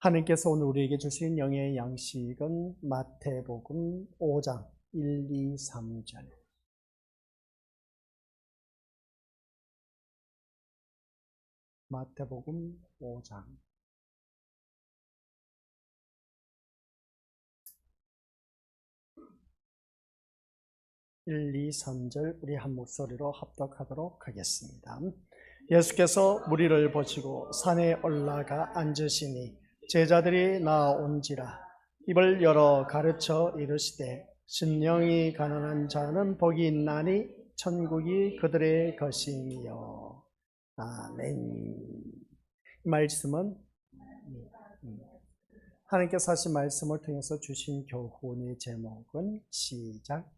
하나님께서 오늘 우리에게 주신 영의 양식은 마태복음 5장 1, 2, 3절. 마태복음 5장 1, 2, 3절 우리 한 목소리로 합독하도록 하겠습니다. 예수께서 무리를 보시고 산에 올라가 앉으시니 제자들이 나온지라. 입을 열어 가르쳐 이르시되 심령이 가난한 자는 복이 있나니 천국이 그들의 것이며. 아멘. 이 말씀은 하나님께서 하신 말씀을 통해서 주신 교훈의 제목은 시작.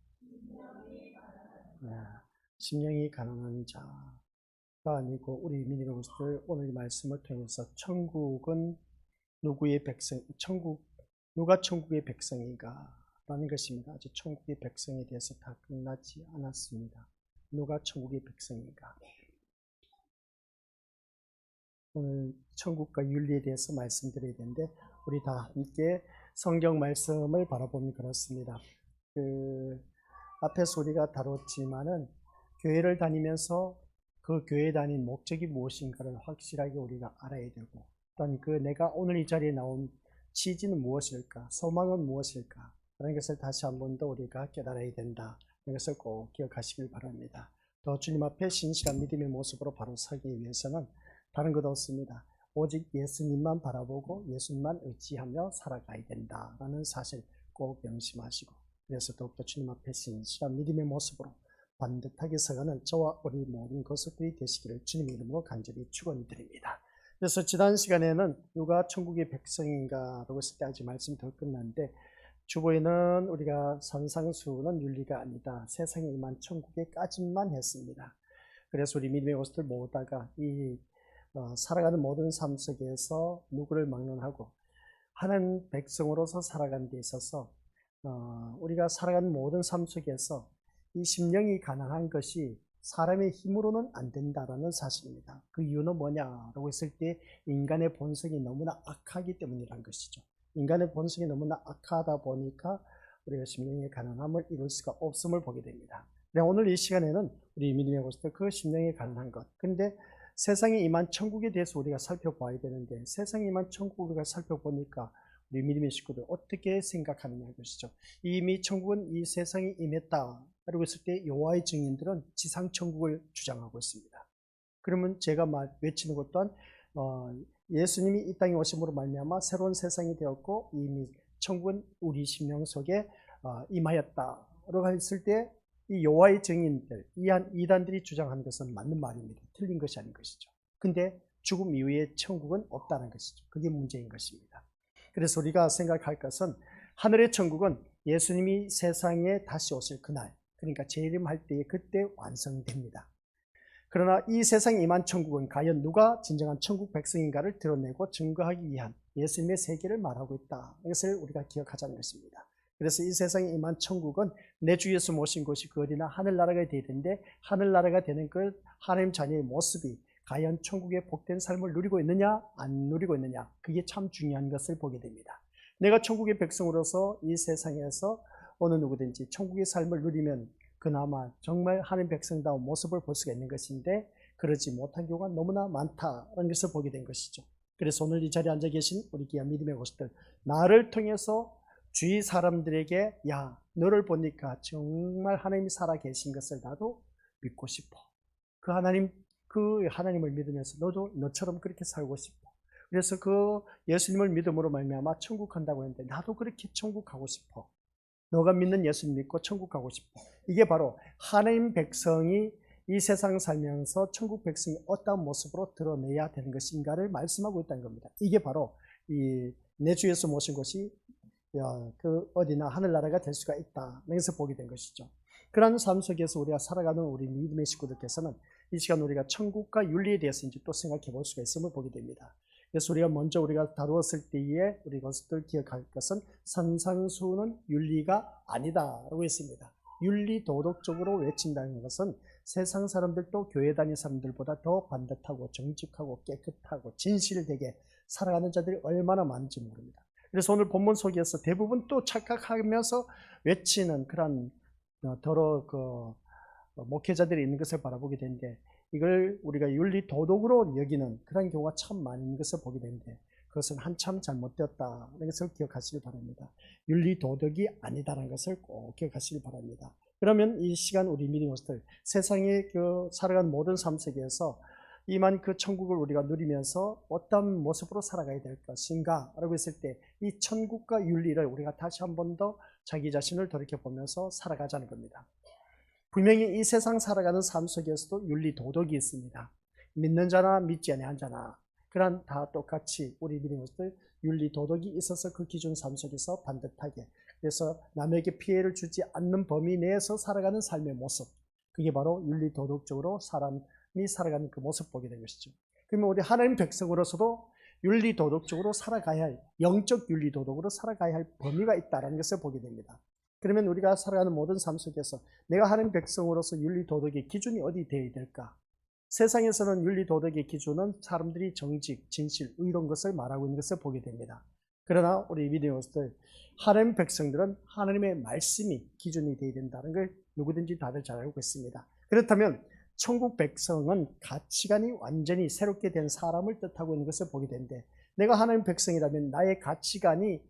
심령이 가난한 자가 아니고 우리 믿음의 것들 오늘 이 말씀을 통해서 천국은 누구의 백성, 누가 천국의 백성인가 라는 것입니다. 아직 천국의 백성에 대해서 다 끝나지 않았습니다. 누가 천국의 백성인가. 오늘 천국과 윤리에 대해서 말씀드려야 되는데 우리 다 함께 성경 말씀을 바라보면 그렇습니다. 앞에서 우리가 다뤘지만은 교회를 다니면서 그 교회 다닌 목적이 무엇인가를 확실하게 우리가 알아야 되고, 또한 내가 오늘 이 자리에 나온 취지는 무엇일까, 소망은 무엇일까, 그런 것을 다시 한 번 더 우리가 깨달아야 된다. 이것을 꼭 기억하시길 바랍니다. 또 주님 앞에 신실한 믿음의 모습으로 바로 서기 위해서는 다른 것 없습니다. 오직 예수님만 바라보고 예수님만 의지하며 살아가야 된다라는 사실 꼭 명심하시고, 그래서 더욱더 주님 앞에 신실한 믿음의 모습으로 반듯하게 서가는 저와 우리 모든 것들이 되시기를 주님의 이름으로 간절히 축원드립니다. 그래서 지난 시간에는 누가 천국의 백성인가라고 했을 때 아직 말씀이 덜 끝났는데, 주보에는 우리가 선상수는 윤리가 아니다, 세상에 임한 천국에까지만 했습니다. 그래서 우리 믿음의 것들 모다가 이 살아가는 모든 삶 속에서 누구를 막론하고 하나님 백성으로서 살아가는 데 있어서 우리가 살아가는 모든 삶 속에서 이 심령이 가난한 것이 사람의 힘으로는 안 된다라는 사실입니다. 그 이유는 뭐냐라고 했을 때 인간의 본성이 너무나 악하기 때문이라는 것이죠. 인간의 본성이 너무나 악하다 보니까 우리가 심령의 가난함을 이룰 수가 없음을 보게 됩니다. 오늘 이 시간에는 우리 믿음의 것들 그 심령의 가난한 것, 근데 세상에 임한 천국에 대해서 우리가 살펴봐야 되는데, 세상에 임한 천국을 우리가 살펴보니까 우리 믿음의 식구들 어떻게 생각하느냐 것이죠. 이미 천국은 이 세상에 임했다 라고 했을 때 여호와의 증인들은 지상 천국을 주장하고 있습니다. 그러면 제가 외치는 것 또한 예수님이 이 땅에 오심으로 말미암아 새로운 세상이 되었고 이미 천국은 우리 심령 속에 임하였다라고 했을 때 이 여호와의 증인들, 이단들이 주장하는 것은 맞는 말입니다. 틀린 것이 아닌 것이죠. 근데 죽음 이후에 천국은 없다는 것이죠. 그게 문제인 것입니다. 그래서 우리가 생각할 것은 하늘의 천국은 예수님이 세상에 다시 오실 그날, 그러니까 재림할 때에 그때 완성됩니다. 그러나 이 세상에 임한 천국은 과연 누가 진정한 천국 백성인가를 드러내고 증거하기 위한 예수님의 세계를 말하고 있다. 이것을 우리가 기억하자는 것입니다. 그래서 이 세상에 임한 천국은 내 주 예수 모신 곳이 그 어디나 하늘나라가 되야 되는데, 하늘나라가 되는 그 하나님 자녀의 모습이 과연 천국의 복된 삶을 누리고 있느냐 안 누리고 있느냐, 그게 참 중요한 것을 보게 됩니다. 내가 천국의 백성으로서 이 세상에서 어느 누구든지 천국의 삶을 누리면 그나마 정말 하나님 백성다운 모습을 볼 수가 있는 것인데, 그러지 못한 경우가 너무나 많다는 것을 보게 된 것이죠. 그래서 오늘 이 자리에 앉아 계신 우리 귀한 믿음의 것들, 나를 통해서 주위 사람들에게 야, 너를 보니까 정말 하나님이 살아 계신 것을 나도 믿고 싶어. 그 하나님을 믿으면서 너도 너처럼 그렇게 살고 싶어. 그래서 그 예수님을 믿음으로 말미암아 천국 간다고 했는데 나도 그렇게 천국 가고 싶어. 너가 믿는 예수님 믿고 천국 가고 싶어. 이게 바로 하나님 백성이 이 세상 살면서 천국 백성이 어떤 모습으로 드러내야 되는 것인가를 말씀하고 있다는 겁니다. 이게 바로 내 주 예수 모신 것이 그 어디나 하늘나라가 될 수가 있다. 여기서 보게 된 것이죠. 그런 삶 속에서 우리가 살아가는 우리 믿음의 식구들께서는 이 시간 우리가 천국과 윤리에 대해서 이제 또 생각해 볼 수가 있음을 보게 됩니다. 그래서 우리가 다루었을 때에 우리 것들 기억할 것은 산상수훈은 윤리가 아니다라고 했습니다. 윤리 도덕적으로 외친다는 것은 세상 사람들도 교회 다니는 사람들보다 더 반듯하고 정직하고 깨끗하고 진실되게 살아가는 자들이 얼마나 많은지 모릅니다. 그래서 오늘 본문 속에서 대부분 또 착각하면서 외치는 그런 목회자들이 있는 것을 바라보게 되는데, 이걸 우리가 윤리 도덕으로 여기는 그런 경우가 참 많은 것을 보게 되는데, 그것은 한참 잘못되었다는 것을 기억하시기 바랍니다. 윤리 도덕이 아니다라는 것을 꼭 기억하시기 바랍니다. 그러면 이 시간 우리 믿음으로들 세상에 살아간 모든 삶 속에서 이만 그 천국을 우리가 누리면서 어떤 모습으로 살아가야 될 것인가 라고 했을 때, 이 천국과 윤리를 우리가 다시 한 번 더 자기 자신을 돌이켜보면서 살아가자는 겁니다. 분명히 이 세상 살아가는 삶 속에서도 윤리 도덕이 있습니다. 믿는 자나 믿지 아니한 자나 그런 다 똑같이 우리 믿음으로들 윤리 도덕이 있어서 그 기준 삶 속에서 반듯하게, 그래서 남에게 피해를 주지 않는 범위 내에서 살아가는 삶의 모습, 그게 바로 윤리 도덕적으로 사람이 살아가는 그 모습 보게 된 것이죠. 그러면 우리 하나님 백성으로서도 윤리 도덕적으로 살아가야 할, 영적 윤리 도덕으로 살아가야 할 범위가 있다는 것을 보게 됩니다. 그러면 우리가 살아가는 모든 삶 속에서 내가 하나님 백성으로서 윤리 도덕의 기준이 어디 되어야 될까? 세상에서는 윤리 도덕의 기준은 사람들이 정직, 진실, 의로운 것을 말하고 있는 것을 보게 됩니다. 그러나 우리 믿음으로서 하나님 백성들은 하나님의 말씀이 기준이 되어야 된다는 걸 누구든지 다들 잘 알고 있습니다. 그렇다면 천국 백성은 가치관이 완전히 새롭게 된 사람을 뜻하고 있는 것을 보게 되는데, 내가 하나님 백성이라면 나의 가치관이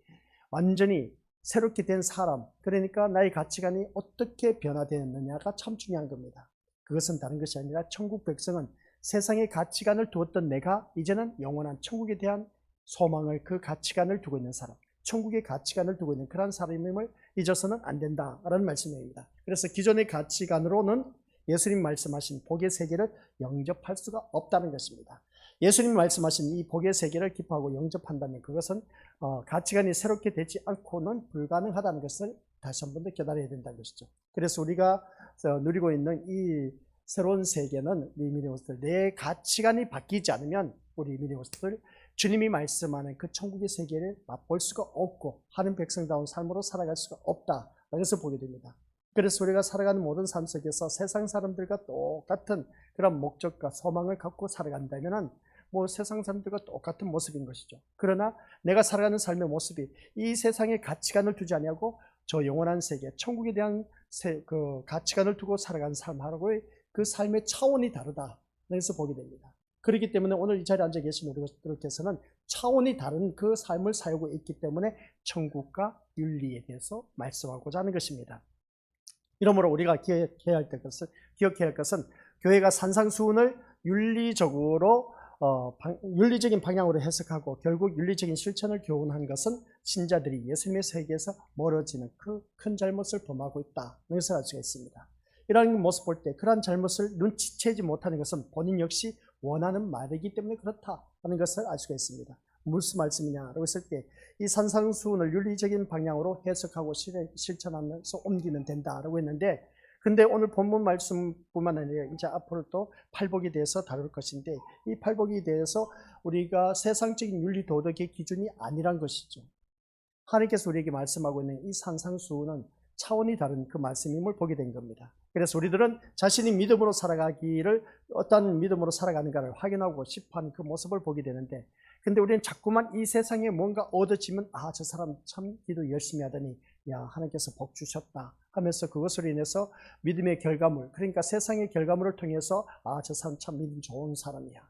완전히 새롭게 된 사람, 그러니까 나의 가치관이 어떻게 변화되었느냐가 참 중요한 겁니다. 그것은 다른 것이 아니라 천국 백성은 세상의 가치관을 두었던 내가 이제는 영원한 천국에 대한 소망을, 그 가치관을 두고 있는 사람, 천국의 가치관을 두고 있는 그런 사람임을 잊어서는 안 된다라는 말씀입니다. 그래서 기존의 가치관으로는 예수님 말씀하신 복의 세계를 영접할 수가 없다는 것입니다. 예수님 말씀하신 이 복의 세계를 기뻐하고 영접한다면 그것은 가치관이 새롭게 되지 않고는 불가능하다는 것을 다시 한 번 더 깨달아야 된다는 것이죠. 그래서 우리가 누리고 있는 이 새로운 세계는 우리 믿음으로서 내 가치관이 바뀌지 않으면 우리 믿음으로서 주님이 말씀하는 그 천국의 세계를 맛볼 수가 없고 하나님 백성다운 삶으로 살아갈 수가 없다라는 것을 보게 됩니다. 그래서 우리가 살아가는 모든 삶 속에서 세상 사람들과 똑같은 그런 목적과 소망을 갖고 살아간다면 세상 사람들과 똑같은 모습인 것이죠. 그러나 내가 살아가는 삶의 모습이 이 세상의 가치관을 두지 아니하고 저 영원한 세계, 천국에 대한 그 가치관을 두고 살아가는 삶하고의 그 삶의 차원이 다르다. 그래서 보게 됩니다. 그렇기 때문에 오늘 이 자리에 앉아 계신 우리들께서는 차원이 다른 그 삶을 살고 있기 때문에 천국과 윤리에 대해서 말씀하고자 하는 것입니다. 이러므로 우리가 기억해야 할 것은 교회가 산상수훈을 윤리적인 방향으로 해석하고 결국 윤리적인 실천을 교훈한 것은 신자들이 예수님의 세계에서 멀어지는 그 큰 잘못을 범하고 있다는 것을 알 수가 있습니다. 이런 모습 볼 때 그러한 잘못을 눈치채지 못하는 것은 본인 역시 원하는 말이기 때문에 그렇다는 것을 알 수가 있습니다. 무슨 말씀이냐라고 했을 때 이 산상수훈을 윤리적인 방향으로 해석하고 실천하면서 옮기면 된다라고 했는데, 근데 오늘 본문 말씀뿐만 아니라 이제 앞으로 또 팔복에 대해서 다룰 것인데, 이 팔복에 대해서 우리가 세상적인 윤리 도덕의 기준이 아니란 것이죠. 하나님께서 우리에게 말씀하고 있는 이 산상수훈은 차원이 다른 그 말씀임을 보게 된 겁니다. 그래서 우리들은 자신이 믿음으로 살아가기를 어떤 믿음으로 살아가는가를 확인하고 싶어하는 그 모습을 보게 되는데, 근데 우리는 자꾸만 이 세상에 뭔가 얻어지면 저 사람 참 기도 열심히 하더니 하나님께서 복 주셨다 하면서 그것으로 인해서 믿음의 결과물, 그러니까 세상의 결과물을 통해서 저 사람 참 믿음 좋은 사람이야,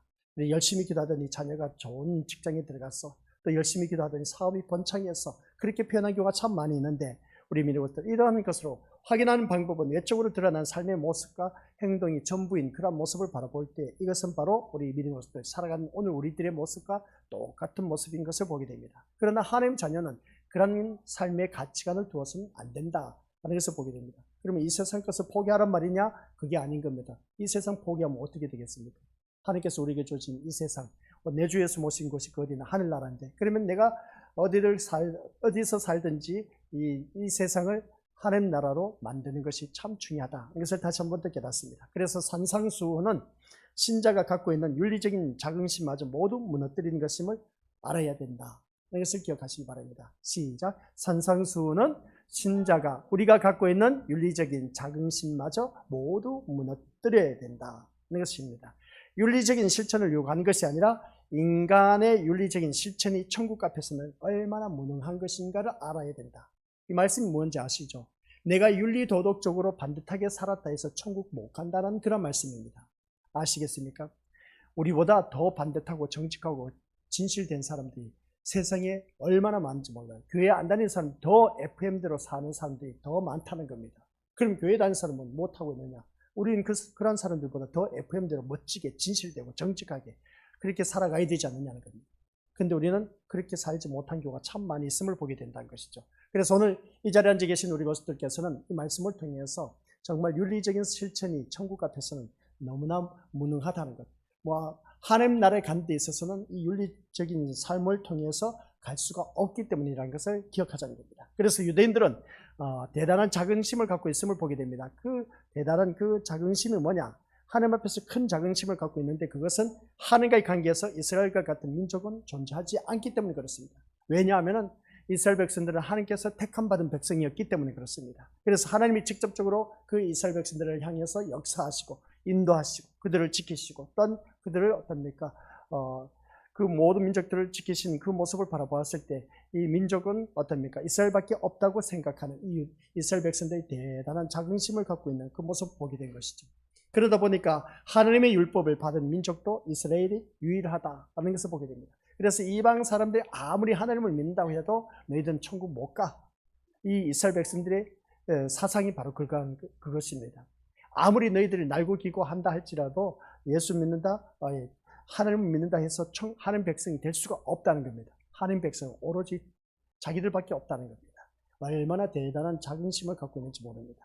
열심히 기도하더니 자녀가 좋은 직장에 들어갔어, 또 열심히 기도하더니 사업이 번창했어, 그렇게 표현한 경우가 참 많이 있는데, 우리 믿음으로부터 이러한 것으로 확인하는 방법은 외적으로 드러난 삶의 모습과 행동이 전부인 그런 모습을 바라볼 때 이것은 바로 우리 믿음으로부터 살아가는 오늘 우리들의 모습과 똑같은 모습인 것을 보게 됩니다. 그러나 하나님 자녀는 그런 삶의 가치관을 두어서는 안 된다는 것을 보게 됩니다. 그러면 이 세상 것을 포기하란 말이냐? 그게 아닌 겁니다. 이 세상 포기하면 어떻게 되겠습니까? 하나님께서 우리에게 주신 이 세상, 내 주에서 모신 곳이 그 어디나 하늘나라인데, 그러면 내가 어디서 살든지 이 세상을 하나님 나라로 만드는 것이 참 중요하다. 이것을 다시 한 번 더 깨닫습니다. 그래서 산상수훈은 신자가 갖고 있는 윤리적인 자긍심마저 모두 무너뜨리는 것임을 알아야 된다. 이것을 기억하시기 바랍니다. 시작. 산상수훈은 신자가 우리가 갖고 있는 윤리적인 자긍심마저 모두 무너뜨려야 된다. 이것입니다. 윤리적인 실천을 요구하는 것이 아니라 인간의 윤리적인 실천이 천국 앞에서는 얼마나 무능한 것인가를 알아야 된다. 이 말씀이 뭔지 아시죠? 내가 윤리도덕적으로 반듯하게 살았다 해서 천국 못 간다는 그런 말씀입니다. 아시겠습니까? 우리보다 더 반듯하고 정직하고 진실된 사람들이 세상에 얼마나 많은지 몰라요. 교회 안 다니는 사람, 더 FM대로 사는 사람들이 더 많다는 겁니다. 그럼 교회 다니는 사람은 못하고 있느냐? 우리는 그런 사람들보다 더 FM대로 멋지게 진실되고 정직하게 그렇게 살아가야 되지 않느냐는 겁니다. 근데 우리는 그렇게 살지 못한 경우가 참 많이 있음을 보게 된다는 것이죠. 그래서 오늘 이 자리에 앉아 계신 우리 교수들께서는 이 말씀을 통해서 정말 윤리적인 실천이 천국 앞에서는 너무나 무능하다는 것. 하나님 나라에 가는 데 있어서는 이 윤리적인 삶을 통해서 갈 수가 없기 때문이라는 것을 기억하자는 겁니다. 그래서 유대인들은 대단한 자긍심을 갖고 있음을 보게 됩니다. 그 대단한 그 자긍심이 뭐냐? 하나님 앞에서 큰 자긍심을 갖고 있는데 그것은 하나님과의 관계에서 이스라엘과 같은 민족은 존재하지 않기 때문에 그렇습니다. 왜냐하면 이스라엘 백성들은 하나님께서 택함 받은 백성이었기 때문에 그렇습니다. 그래서 하나님이 직접적으로 그 이스라엘 백성들을 향해서 역사하시고 인도하시고 그들을 지키시고 또 그들을 그 모든 민족들을 지키신 그 모습을 바라보았을 때 이 민족은 이스라엘밖에 없다고 생각하는 이 이스라엘 백성들이 대단한 자긍심을 갖고 있는 그 모습을 보게 된 것이죠. 그러다 보니까 하나님의 율법을 받은 민족도 이스라엘이 유일하다는 것을 보게 됩니다. 그래서 이방 사람들이 아무리 하나님을 믿는다고 해도 너희들은 천국 못 가. 이 이스라엘 백성들의 사상이 바로 그것입니다. 아무리 너희들이 날고 기고 한다 할지라도 예수 믿는다, 하나님을 믿는다 해서 하나님 백성이 될 수가 없다는 겁니다. 하나님 백성은 오로지 자기들밖에 없다는 겁니다. 얼마나 대단한 자긍심을 갖고 있는지 모릅니다.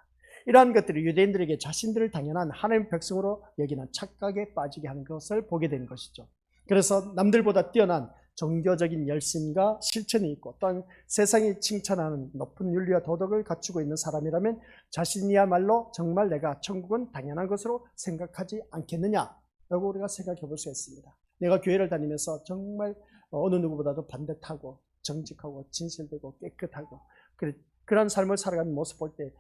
이러한 것들이 유대인들에게 자신들을 당연한 하나님 백성으로 여기는 착각에 빠지게 하는 것을 보게 되는 것이죠. 그래서 남들보다 뛰어난 종교적인 열심과 실천이 있고 또한 세상이 칭찬하는 높은 윤리와 도덕을 갖추고 있는 사람이라면 자신이야말로 정말 내가 천국은 당연한 것으로 생각하지 않겠느냐라고 우리가 생각해 볼 수 있습니다. 내가 교회를 다니면서 정말 어느 누구보다도 반듯하고 정직하고 진실되고 깨끗하고 그런 삶을 살아가는 모습 볼 때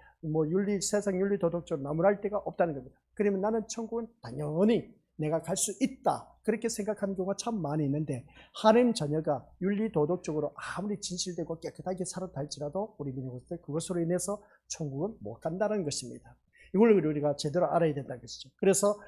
세상 윤리 도덕적으로 나무랄 데가 없다는 겁니다. 그러면 나는 천국은 당연히 내가 갈 수 있다 그렇게 생각하는 경우가 참 많이 있는데 하나님 자녀가 윤리 도덕적으로 아무리 진실되고 깨끗하게 살았다 할지라도 우리 민족들 그것으로 인해서 천국은 못 간다는 것입니다. 이걸 우리가 제대로 알아야 된다는 것이죠. 그래서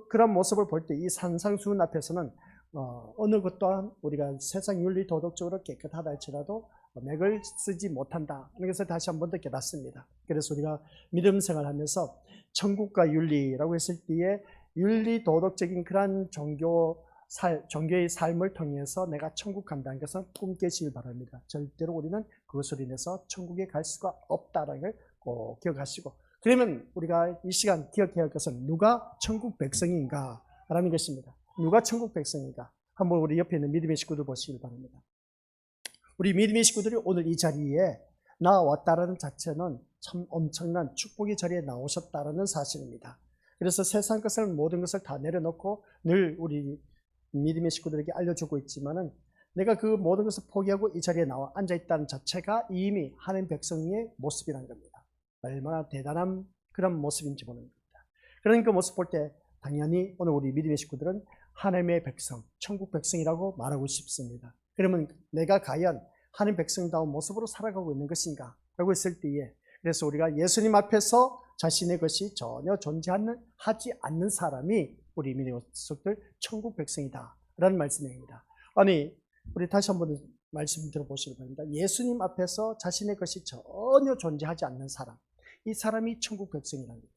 그런 모습을 볼 때 이 산상수훈 앞에서는 어느 것 또한 우리가 세상 윤리 도덕적으로 깨끗하다 할지라도 맥을 쓰지 못한다 하는 것을 다시 한 번 더 깨닫습니다. 그래서 우리가 믿음 생활하면서 천국과 윤리라고 했을 때에 윤리 도덕적인 그러한 종교의 삶을 통해서 내가 천국 간다는 것은 꿈 깨시길 바랍니다. 절대로 우리는 그것으로 인해서 천국에 갈 수가 없다는 걸 꼭 기억하시고 그러면 우리가 이 시간 기억해야 할 것은 누가 천국 백성인가 라는 것입니다. 누가 천국 백성인가? 한번 우리 옆에 있는 믿음의 식구들 보시길 바랍니다. 우리 믿음의 식구들이 오늘 이 자리에 나왔다는 자체는 참 엄청난 축복의 자리에 나오셨다는 사실입니다. 그래서 세상 것을 모든 것을 다 내려놓고 늘 우리 믿음의 식구들에게 알려주고 있지만은 내가 그 모든 것을 포기하고 이 자리에 나와 앉아있다는 자체가 이미 하나님 백성의 모습이라는 겁니다. 얼마나 대단한 그런 모습인지 보는 겁니다. 그런 그 모습 볼 때 당연히 오늘 우리 믿음의 식구들은 하나님의 백성, 천국 백성이라고 말하고 싶습니다. 그러면 내가 과연 하나님 백성다운 모습으로 살아가고 있는 것인가? 라고 했을 때에 그래서 우리가 예수님 앞에서 자신의 것이 전혀 존재하지 않는 사람이 우리 믿음의 식구들 천국 백성이다 라는 말씀입니다. 아니 우리 다시 한번 말씀 들어보시기 바랍니다. 예수님 앞에서 자신의 것이 전혀 존재하지 않는 사람, 이 사람이 천국 백성이라는 겁니다.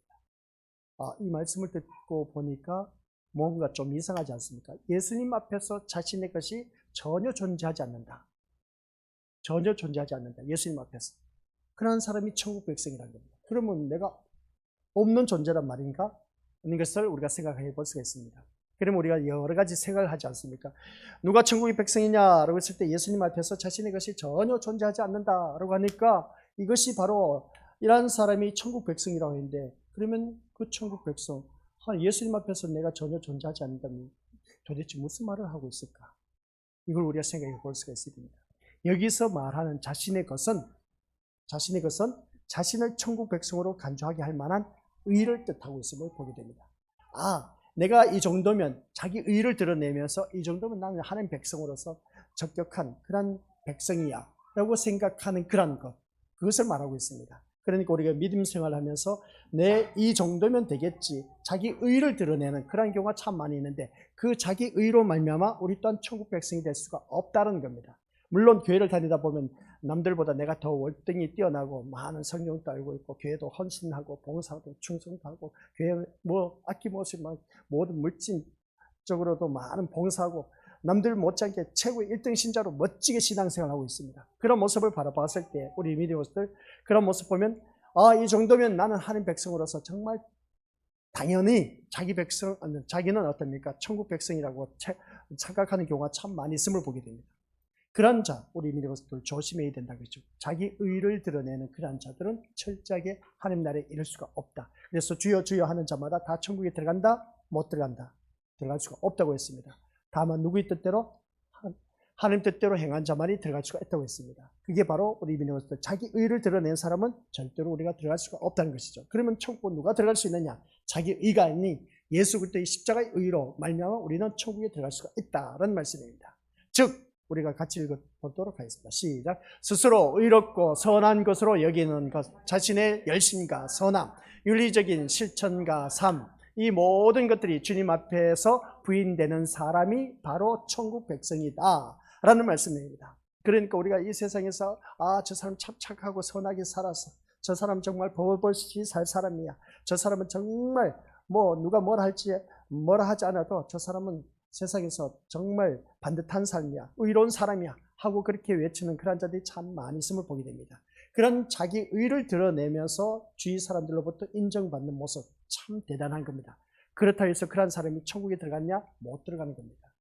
이 말씀을 듣고 보니까 뭔가 좀 이상하지 않습니까? 예수님 앞에서 자신의 것이 전혀 존재하지 않는다. 전혀 존재하지 않는다. 예수님 앞에서. 그런 사람이 천국 백성이라는 겁니다. 그러면 내가 없는 존재란 말인가? 하는 것을 우리가 생각해 볼 수가 있습니다. 그러면 우리가 여러 가지 생각을 하지 않습니까? 누가 천국의 백성이냐라고 했을 때 예수님 앞에서 자신의 것이 전혀 존재하지 않는다라고 하니까 이것이 바로 이러한 사람이 천국 백성이라고 했는데 그러면 그 천국 백성, 예수님 앞에서 내가 전혀 존재하지 않는다면 도대체 무슨 말을 하고 있을까? 이걸 우리가 생각해 볼 수가 있습니다. 여기서 말하는 자신의 것은 자신을 천국 백성으로 간주하게 할 만한 의를 뜻하고 있음을 보게 됩니다. 내가 이 정도면 자기 의를 드러내면서 이 정도면 나는 하나님 백성으로서 적격한 그런 백성이야 라고 생각하는 그런 것, 그것을 말하고 있습니다. 그러니까 우리가 믿음 생활하면서 내 이 정도면 되겠지, 자기 의를 드러내는 그런 경우가 참 많이 있는데 그 자기 의로 말미암아 우리 또한 천국 백성이 될 수가 없다는 겁니다. 물론 교회를 다니다 보면 남들보다 내가 더 월등히 뛰어나고 많은 성경도 알고 있고 교회도 헌신하고 봉사도 충성도 하고 교회 뭐 아낌없이 막 모든 물질적으로도 많은 봉사하고 남들 못지않게 최고 1등 신자로 멋지게 신앙생활을 하고 있습니다. 그런 모습을 바라봤을 때 우리 믿음으로들 그런 모습 보면 이 정도면 나는 하나님 백성으로서 정말 당연히 자기는 어떻습니까? 천국 백성이라고 착각하는 경우가 참 많이 있음을 보게 됩니다. 그런 자, 우리 믿음으로들 조심해야 된다고했죠. 자기 의를 드러내는 그런 자들은 철저하게 하나님 나라에 이를 수가 없다. 그래서 주여 주여 하는 자마다 다 천국에 들어간다? 못 들어간다. 들어갈 수가 없다고 했습니다. 다만 누구의 뜻대로? 하나님 뜻대로 행한 자만이 들어갈 수가 있다고 했습니다. 그게 바로 우리 믿음으로서 자기 의를 드러낸 사람은 절대로 우리가 들어갈 수가 없다는 것이죠. 그러면 천국 누가 들어갈 수 있느냐? 자기 의가 아니 예수 그리스도의 십자가의 의로 말미암아 우리는 천국에 들어갈 수가 있다는 말씀입니다. 즉 우리가 같이 읽어보도록 하겠습니다. 시작. 스스로 의롭고 선한 것으로 여기는 것, 자신의 열심과 선함, 윤리적인 실천과 삶, 이 모든 것들이 주님 앞에서 부인되는 사람이 바로 천국 백성이다 라는 말씀입니다. 그러니까 우리가 이 세상에서 저 사람 참 착하고 선하게 살아서 저 사람 정말 벌벌시 살 사람이야, 저 사람은 정말 뭐 누가 뭐라 하지 않아도 저 사람은 세상에서 정말 반듯한 삶이야, 의로운 사람이야 하고 그렇게 외치는 그런 자들이 참 많이 있음을 보게 됩니다. 그런 자기 의를 드러내면서 주위 사람들로부터 인정받는 모습 참 대단한 겁니다. 그렇다고 해서 그런 사람이 천국에 들어갔냐? 못 들어가는 겁니다.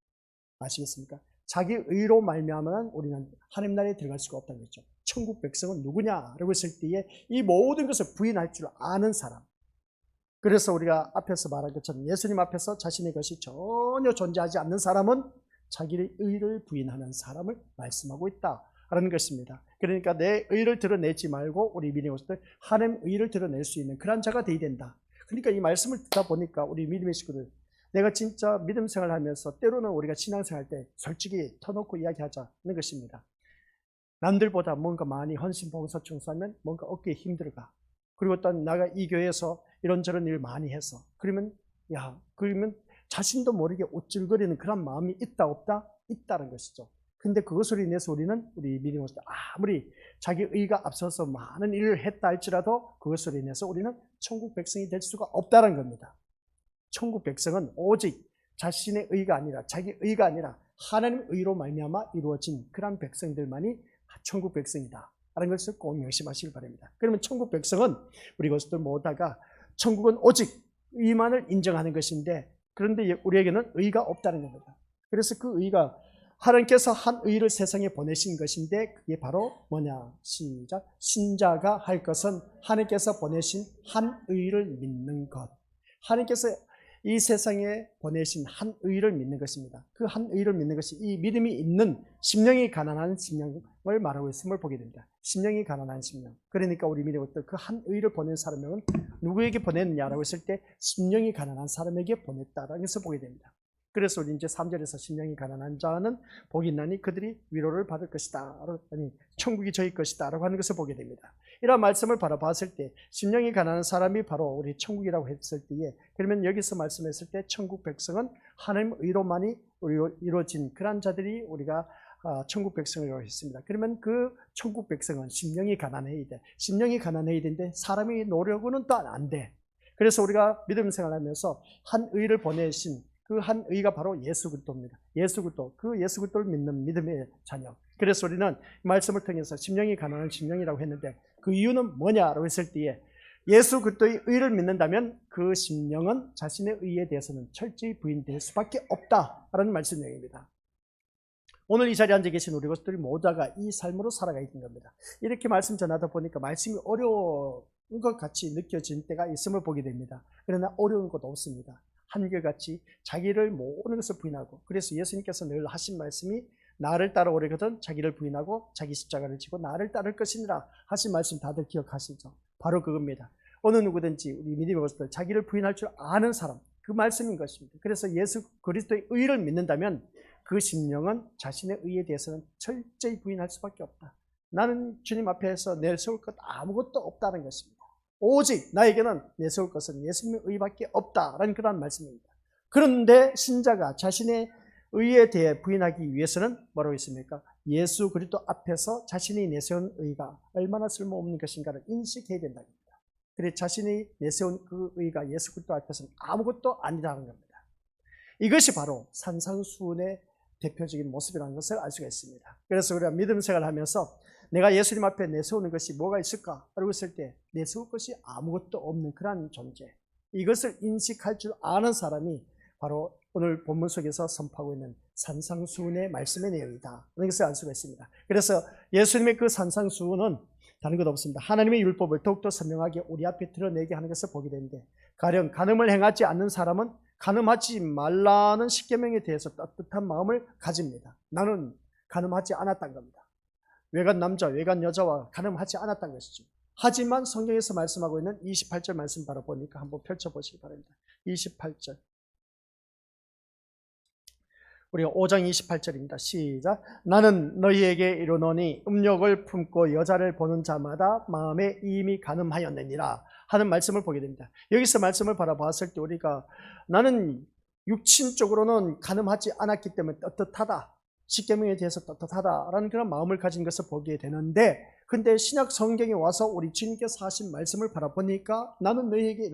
아시겠습니까? 자기 의로 말미암아 우리는 하나님 나라에 들어갈 수가 없다는 거죠. 천국 백성은 누구냐라고 했을 때에 이 모든 것을 부인할 줄 아는 사람. 그래서 우리가 앞에서 말한 것처럼 예수님 앞에서 자신의 것이 전혀 존재하지 않는 사람은 자기의 의를 부인하는 사람을 말씀하고 있다라는 것입니다. 그러니까 내 의를 드러내지 말고 우리 믿음으로서 하나님의 의를 드러낼 수 있는 그런 자가 되어야 된다. 그러니까 이 말씀을 듣다 보니까 우리 믿음의 식구들, 내가 진짜 믿음 생활을 하면서 때로는 우리가 신앙생활 때 솔직히 터놓고 이야기하자는 것입니다. 남들보다 뭔가 많이 헌신, 봉사, 충성하면 뭔가 어깨에 힘들어가. 그리고 또 내가 이 교회에서 이런저런 일 많이 해서 그러면 자신도 모르게 우쭐거리는 그런 마음이 있다 없다? 있다는 것이죠. 근데 그것으로 인해서 우리는 우리 믿음으로서 아무리 자기 의가 앞서서 많은 일을 했다 할지라도 그것으로 인해서 우리는 천국 백성이 될 수가 없다는 겁니다. 천국 백성은 오직 자신의 의가 아니라 자기 의가 아니라 하나님의 의로 말미암아 이루어진 그런 백성들만이 천국 백성이다 라는 것을 꼭 명심하시길 바랍니다. 그러면 천국 백성은 우리 것들 모두가 천국은 오직 의만을 인정하는 것인데 그런데 우리에게는 의가 없다는 겁니다. 그래서 그 의가 하나님께서 한 의를 세상에 보내신 것인데 그게 바로 뭐냐? 시작. 신자가 할 것은 하나님께서 보내신 한 의를 믿는 것. 하나님께서 이 세상에 보내신 한 의를 믿는 것입니다. 그 한 의를 믿는 것이 이 믿음이 있는 심령이 가난한 심령을 말하고 있음을 보게 됩니다. 심령이 가난한 심령. 그러니까 우리 믿음으로부터 그 한 의를 보낸 사람은 누구에게 보냈느냐라고 했을 때 심령이 가난한 사람에게 보냈다라는 것을 보게 됩니다. 그래서 우리 이제 3절에서 심령이 가난한 자는 복이 있나니 그들이 위로를 받을 것이다. 아니 천국이 저희 것이다 라고 하는 것을 보게 됩니다. 이런 말씀을 바라봤을 때 심령이 가난한 사람이 바로 우리 천국이라고 했을 때에 그러면 여기서 말씀했을 때 천국 백성은 하나님 의로만이 이루어진 그런 자들이 우리가 천국 백성이라고 했습니다. 그러면 그 천국 백성은 심령이 가난해야 돼. 심령이 가난해야 되는데 사람이 노력으로는 또 안 돼. 그래서 우리가 믿음 생활하면서 한 의를 보내신 그 한 의가 바로 예수 그리스도입니다. 예수 그리스도, 그 예수 그리스도를 믿는 믿음의 자녀. 그래서 우리는 말씀을 통해서 심령이 가난한 심령이라고 했는데 그 이유는 뭐냐라고 했을 때에 예수 그리스도의 의를 믿는다면 그 심령은 자신의 의에 대해서는 철저히 부인될 수밖에 없다라는 말씀입니다. 오늘 이 자리에 앉아 계신 우리 것들이 모두가 이 삶으로 살아가 있는 겁니다. 이렇게 말씀 전하다 보니까 말씀이 어려운 것 같이 느껴질 때가 있음을 보게 됩니다. 그러나 어려운 것 없습니다. 한결같이 자기를 모든 것을 부인하고 그래서 예수님께서 늘 하신 말씀이 나를 따라오려거든 자기를 부인하고 자기 십자가를 지고 나를 따를 것이니라 하신 말씀 다들 기억하시죠? 바로 그겁니다. 어느 누구든지 우리 믿음의 것들 자기를 부인할 줄 아는 사람, 그 말씀인 것입니다. 그래서 예수 그리스도의 의를 믿는다면 그 심령은 자신의 의에 대해서는 철저히 부인할 수밖에 없다. 나는 주님 앞에서 내세울 것 아무것도 없다는 것입니다. 오직 나에게는 내세울 것은 예수님의 의밖에 없다라는 그런 말씀입니다. 그런데 신자가 자신의 의에 대해 부인하기 위해서는 뭐라고 있습니까? 예수 그리스도 앞에서 자신이 내세운 의가 얼마나 쓸모없는 것인가를 인식해야 된다는 겁니다. 그래 자신이 내세운 그 의가 예수 그리스도 앞에서는 아무것도 아니라는 겁니다. 이것이 바로 산상수훈의 대표적인 모습이라는 것을 알 수가 있습니다. 그래서 우리가 믿음 생활을 하면서 내가 예수님 앞에 내세우는 것이 뭐가 있을까? 라고 했을 때 내세울 것이 아무것도 없는 그러한 존재, 이것을 인식할 줄 아는 사람이 바로 오늘 본문 속에서 선포하고 있는 산상수훈의 말씀의 내용이다, 그런 것을 알 수가 있습니다. 그래서 예수님의 그 산상수훈은 다른 것 없습니다. 하나님의 율법을 더욱더 선명하게 우리 앞에 드러내게 하는 것을 보게 되는데, 가령 간음을 행하지 않는 사람은 간음하지 말라는 십계명에 대해서 따뜻한 마음을 가집니다. 나는 간음하지 않았다는 겁니다. 외간 남자, 외간 여자와 간음하지 않았다는 것이죠. 하지만 성경에서 말씀하고 있는 28절 말씀 바로 보니까 한번 펼쳐보시기 바랍니다. 28절. 우리가 5장 28절입니다. 시작. 나는 너희에게 이르노니 음욕을 품고 여자를 보는 자마다 마음에 이미 간음하였느니라 하는 말씀을 보게 됩니다. 여기서 말씀을 바라봤을 때 우리가 나는 육신적으로는 간음하지 않았기 때문에 떳떳하다, 십계명에 대해서 떳떳하다라는 그런 마음을 가진 것을 보게 되는데, 근데 신약 성경에 와서 우리 주님께서 하신 말씀을 바라보니까 나는 너희에게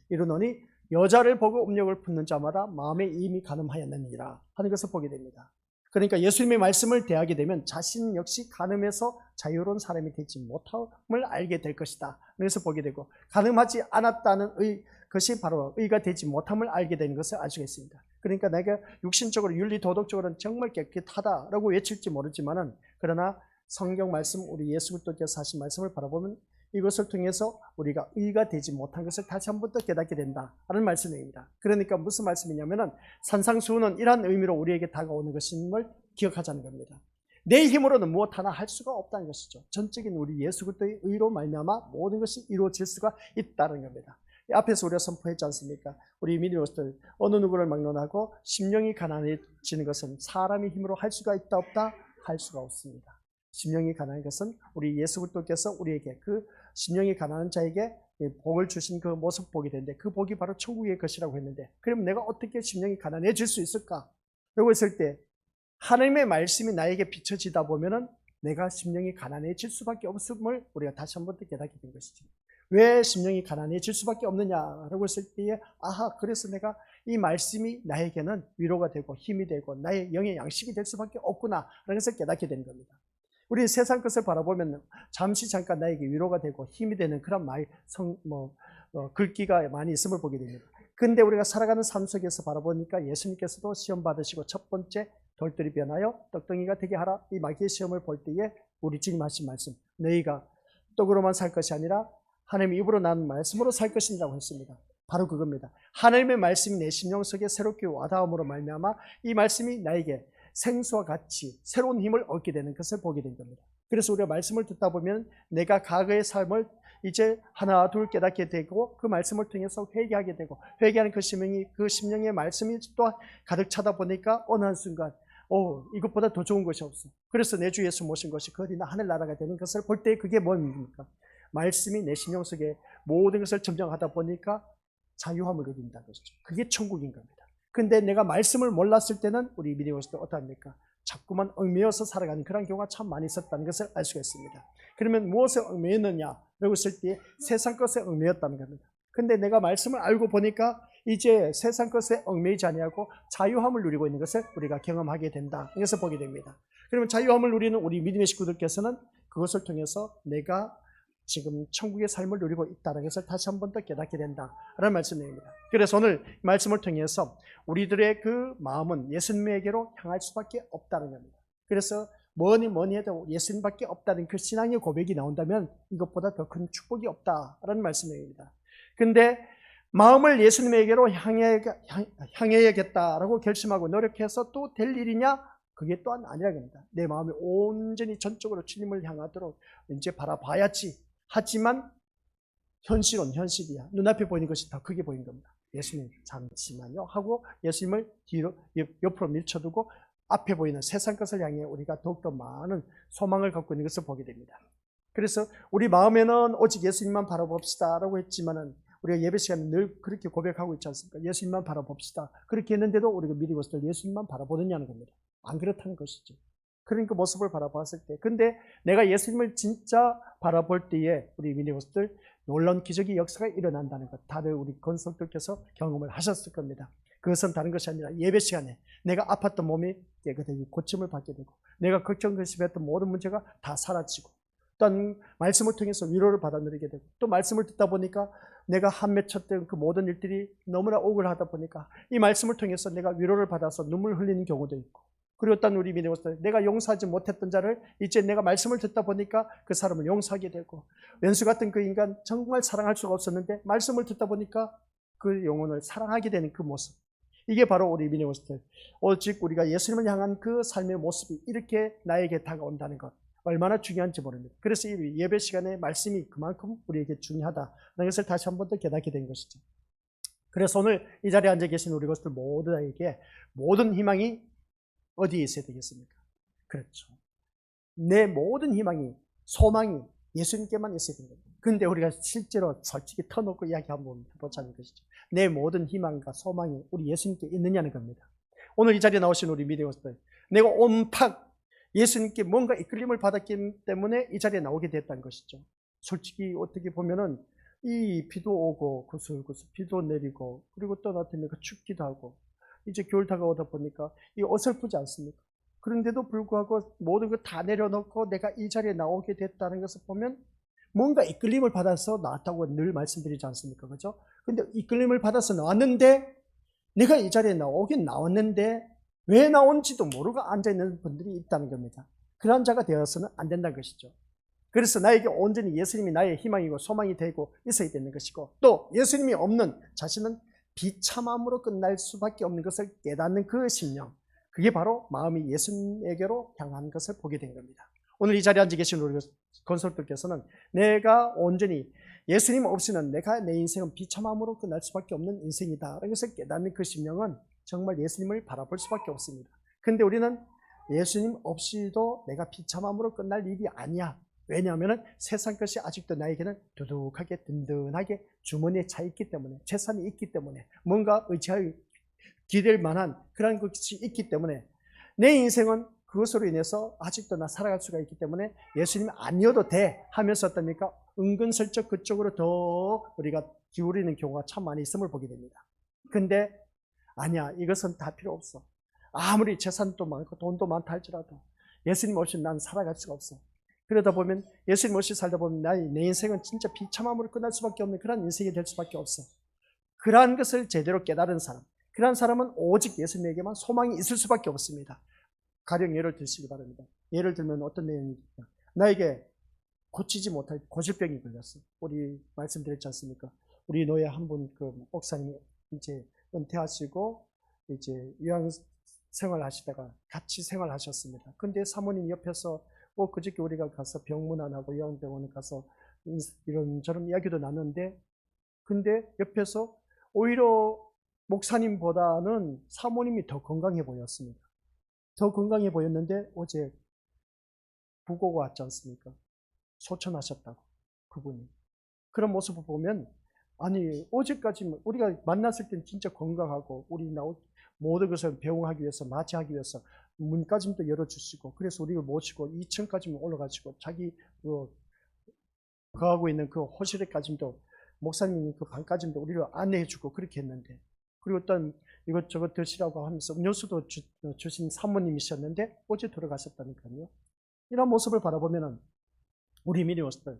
이르노니 여자를 보고 음욕을 품는 자마다 마음에 이미 간음하였느니라 하는 것을 보게 됩니다. 그러니까 예수님의 말씀을 대하게 되면 자신 역시 간음에서 자유로운 사람이 되지 못함을 알게 될 것이다. 그래서 보게 되고, 간음하지 않았다는 것이 바로 의가 되지 못함을 알게 되는 것을 알 수가 있습니다. 그러니까 내가 육신적으로 윤리 도덕적으로는 정말 깨끗하다라고 외칠지 모르지만은, 그러나 성경 말씀, 우리 예수 그리스도께서 하신 말씀을 바라보면 이것을 통해서 우리가 의가 되지 못한 것을 다시 한 번 더 깨닫게 된다는 말씀입니다. 그러니까 무슨 말씀이냐면은 산상수훈은 이러한 의미로 우리에게 다가오는 것임을 기억하자는 겁니다. 내 힘으로는 무엇 하나 할 수가 없다는 것이죠. 전적인 우리 예수 그리스도의 의로 말미암아 모든 것이 이루어질 수가 있다는 겁니다. 앞에서 우리가 선포했지 않습니까? 우리 믿음으로들 어느 누구를 막론하고 심령이 가난해지는 것은 사람의 힘으로 할 수가 있다 없다? 할 수가 없습니다. 심령이 가난한 것은 우리 예수 그리스도께서 우리에게 그 심령이 가난한 자에게 복을 주신 그 모습 보게 되는데, 그 복이 바로 천국의 것이라고 했는데, 그럼 내가 어떻게 심령이 가난해질 수 있을까? 라고 했을 때 하나님의 말씀이 나에게 비춰지다 보면은 내가 심령이 가난해질 수밖에 없음을 우리가 다시 한 번 더 깨닫게 된 것이죠. 왜 심령이 가난해질 수밖에 없느냐라고 했을 때에, 아하, 그래서 내가 이 말씀이 나에게는 위로가 되고 힘이 되고 나의 영의 양식이 될 수밖에 없구나 라는 것을 깨닫게 되는 겁니다. 우리 세상 것을 바라보면 잠시 잠깐 나에게 위로가 되고 힘이 되는 그런 글귀가 많이 있음을 보게 됩니다. 근데 우리가 살아가는 삶 속에서 바라보니까 예수님께서도 시험 받으시고 첫 번째 돌들이 변하여 떡덩이가 되게 하라, 이 마귀의 시험을 볼 때에 우리 주님 하신 말씀, 너희가 떡으로만 살 것이 아니라 하나님의 입으로 난 말씀으로 살 것이라고 했습니다. 바로 그겁니다. 하나님의 말씀이 내 심령 속에 새롭게 와닿음으로 말미암아 이 말씀이 나에게 생수와 같이 새로운 힘을 얻게 되는 것을 보게 된 겁니다. 그래서 우리가 말씀을 듣다 보면 내가 과거의 삶을 이제 하나 둘 깨닫게 되고, 그 말씀을 통해서 회개하게 되고, 회개하는 그 심령의 말씀이 또 가득 차다 보니까 어느 한순간 이것보다 더 좋은 것이 없어. 그래서 내 주 예수 모신 것이 거리나 하늘나라가 되는 것을 볼 때 그게 뭡니까? 말씀이 내 심령 속에 모든 것을 점령하다 보니까 자유함을 얻는다는 것이죠. 그게 천국인 겁니다. 근데 내가 말씀을 몰랐을 때는 우리 믿음으로서 어떠합니까? 자꾸만 얽매여서 살아가는 그런 경우가 참 많이 있었다는 것을 알 수가 있습니다. 그러면 무엇에 얽매였느냐? 라고 했을 때 세상 것에 얽매였다는 겁니다. 근데 내가 말씀을 알고 보니까 이제 세상 것에 얽매이지 아니하고 자유함을 누리고 있는 것을 우리가 경험하게 된다. 이것을 보게 됩니다. 그러면 자유함을 누리는 우리 믿음의 식구들께서는 그것을 통해서 내가 지금 천국의 삶을 누리고 있다는 것을 다시 한 번 더 깨닫게 된다라는 말씀입니다. 그래서 오늘 말씀을 통해서 우리들의 그 마음은 예수님에게로 향할 수밖에 없다는 겁니다. 그래서 뭐니 해도 예수님밖에 없다는 그 신앙의 고백이 나온다면 이것보다 더 큰 축복이 없다라는 말씀입니다. 근데 마음을 예수님에게로 향해야겠다라고 결심하고 노력해서 또 될 일이냐? 그게 또한 아니라는 겁니다. 내 마음이 온전히 전적으로 주님을 향하도록 이제 바라봐야지. 하지만 현실은 현실이야. 눈앞에 보이는 것이 더 크게 보이는 겁니다. 예수님 잠시만요 하고 예수님을 뒤로 옆으로 밀쳐두고 앞에 보이는 세상 것을 향해 우리가 더욱더 많은 소망을 갖고 있는 것을 보게 됩니다. 그래서 우리 마음에는 오직 예수님만 바라봅시다 라고 했지만은 우리가 예배 시간에 늘 그렇게 고백하고 있지 않습니까? 예수님만 바라봅시다. 그렇게 했는데도 우리가 미리 봤을 때 예수님만 바라보느냐는 겁니다. 안 그렇다는 것이죠. 그러니까 모습을 바라봤을 때, 근데 내가 예수님을 진짜 바라볼 때에 우리 미니버스들 놀라운 기적의 역사가 일어난다는 것, 다들 우리 건석들께서 경험을 하셨을 겁니다. 그것은 다른 것이 아니라 예배 시간에 내가 아팠던 몸이 깨끗하게 고침을 받게 되고, 내가 걱정근심했던 모든 문제가 다 사라지고, 또한 말씀을 통해서 위로를 받아 누리게 되고, 또 말씀을 듣다 보니까 내가 한 맺혔던 그 모든 일들이 너무나 억울하다 보니까 이 말씀을 통해서 내가 위로를 받아서 눈물 흘리는 경우도 있고, 그리고 또 우리 믿음으로서 내가 용서하지 못했던 자를 이제 내가 말씀을 듣다 보니까 그 사람을 용서하게 되고, 왼수 같은 그 인간 정말 사랑할 수가 없었는데 말씀을 듣다 보니까 그 영혼을 사랑하게 되는 그 모습, 이게 바로 우리 믿음으로서 오직 우리가 예수님을 향한 그 삶의 모습이 이렇게 나에게 다가온다는 것, 얼마나 중요한지 모릅니다. 그래서 이 예배 시간에 말씀이 그만큼 우리에게 중요하다는 것을 다시 한 번 더 깨닫게 된 것이죠. 그래서 오늘 이 자리에 앉아 계신 우리 것들 모두에게 모든 희망이 어디에 있어야 되겠습니까? 그렇죠. 내 모든 희망이, 소망이 예수님께만 있어야 됩니다. 근데 우리가 실제로 솔직히 터놓고 이야기 한번 해보자는 것이죠. 내 모든 희망과 소망이 우리 예수님께 있느냐는 겁니다. 오늘 이 자리에 나오신 우리 믿음들, 내가 온팍 예수님께 뭔가 이끌림을 받았기 때문에 이 자리에 나오게 됐다는 것이죠. 솔직히 어떻게 보면은 이 비도 오고 구슬구슬 비도 내리고, 그리고 또 나타나니까 춥기도 하고, 이제 겨울 다가오다 보니까 이 어설프지 않습니까? 그런데도 불구하고 모든 걸 다 내려놓고 내가 이 자리에 나오게 됐다는 것을 보면 뭔가 이끌림을 받아서 나왔다고 늘 말씀드리지 않습니까? 그죠? 근데 이끌림을 받아서 나왔는데, 내가 이 자리에 나오긴 나왔는데 왜 나온지도 모르고 앉아있는 분들이 있다는 겁니다. 그런 자가 되어서는 안 된다는 것이죠. 그래서 나에게 온전히 예수님이 나의 희망이고 소망이 되고 있어야 되는 것이고, 또 예수님이 없는 자신은 비참함으로 끝날 수밖에 없는 것을 깨닫는 그 심령, 그게 바로 마음이 예수님에게로 향한 것을 보게 된 겁니다. 오늘 이 자리에 앉아 계신 우리 건설들께서는 내가 온전히 예수님 없이는 내 인생은 비참함으로 끝날 수밖에 없는 인생이다 라는 것을 깨닫는 그 심령은 정말 예수님을 바라볼 수밖에 없습니다. 근데 우리는 예수님 없이도 내가 비참함으로 끝날 일이 아니야. 왜냐하면 세상 것이 아직도 나에게는 두둑하게 든든하게 주머니에 차 있기 때문에, 재산이 있기 때문에, 뭔가 의지할 기댈 만한 그런 것이 있기 때문에 내 인생은 그것으로 인해서 아직도 나 살아갈 수가 있기 때문에 예수님이 아니어도 돼 하면서 어떻습니까? 은근슬쩍 그쪽으로 더 우리가 기울이는 경우가 참 많이 있음을 보게 됩니다. 근데 아니야, 이것은 다 필요 없어. 아무리 재산도 많고 돈도 많다 할지라도 예수님 없이 난 살아갈 수가 없어. 그러다 보면 예수님 없이 살다 보면 내 인생은 진짜 비참함으로 끝날 수밖에 없는 그런 인생이 될 수밖에 없어. 그러한 것을 제대로 깨달은 사람, 그러한 사람은 오직 예수님에게만 소망이 있을 수밖에 없습니다. 가령 예를 들시기 바랍니다. 예를 들면 어떤 내용입니까? 나에게 고치지 못할 고질병이 걸렸어. 우리 말씀드렸지 않습니까? 우리 노예 한 분 그 목사님이 이제 은퇴하시고 이제 요양 생활하시다가 같이 생활하셨습니다. 근데 사모님 옆에서 그저께 우리가 가서 병문안하고 요양병원에 가서 이런저런 이야기도 나눴는데, 근데 옆에서 오히려 목사님보다는 사모님이 더 건강해 보였습니다. 더 건강해 보였는데 어제 부고가 왔지 않습니까? 소천하셨다고, 그분이. 그런 모습을 보면, 아니 어제까지 우리가 만났을 땐 진짜 건강하고 우리 모든 것을 배웅하기 위해서, 맞이하기 위해서 문까지도 열어주시고, 그래서 우리를 모시고 2층까지 올라가시고 자기 거하고 있는 그 호실에까지도 목사님 그 방까지도 우리를 안내해주고 그렇게 했는데, 그리고 또 이것저것 드시라고 하면서 음료수도 주신 사모님이셨는데 어제 돌아가셨다니까요. 이런 모습을 바라보면은 우리 미리오스들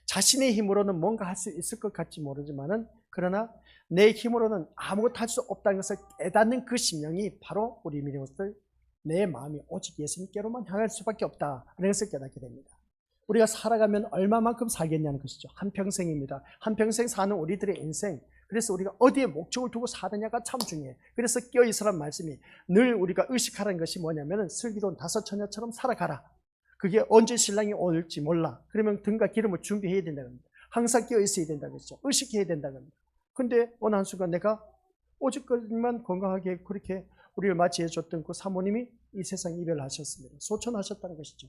자신의 힘으로는 뭔가 할 수 있을 것 같지 모르지만은, 그러나 내 힘으로는 아무것도 할 수 없다는 것을 깨닫는 그 심령이 바로 우리 미리오스들, 내 마음이 오직 예수님께로만 향할 수밖에 없다는 것을 깨닫게 됩니다. 우리가 살아가면 얼마만큼 살겠냐는 것이죠. 한평생입니다. 한평생 사는 우리들의 인생, 그래서 우리가 어디에 목적을 두고 사느냐가 참 중요해. 그래서 껴있으란 말씀이 늘 우리가 의식하라는 것이 뭐냐면, 슬기로운 다섯 처녀처럼 살아가라. 그게 언제 신랑이 올지 몰라. 그러면 등과 기름을 준비해야 된다는 겁니다. 항상 껴있어야 된다는 것이죠. 의식해야 된다는 겁니다. 근데 어느 한순간 내가 오죽까지만 건강하게 그렇게 우리를 맞이해 줬던 그 사모님이 이 세상 이별하셨습니다. 소천하셨다는 것이죠.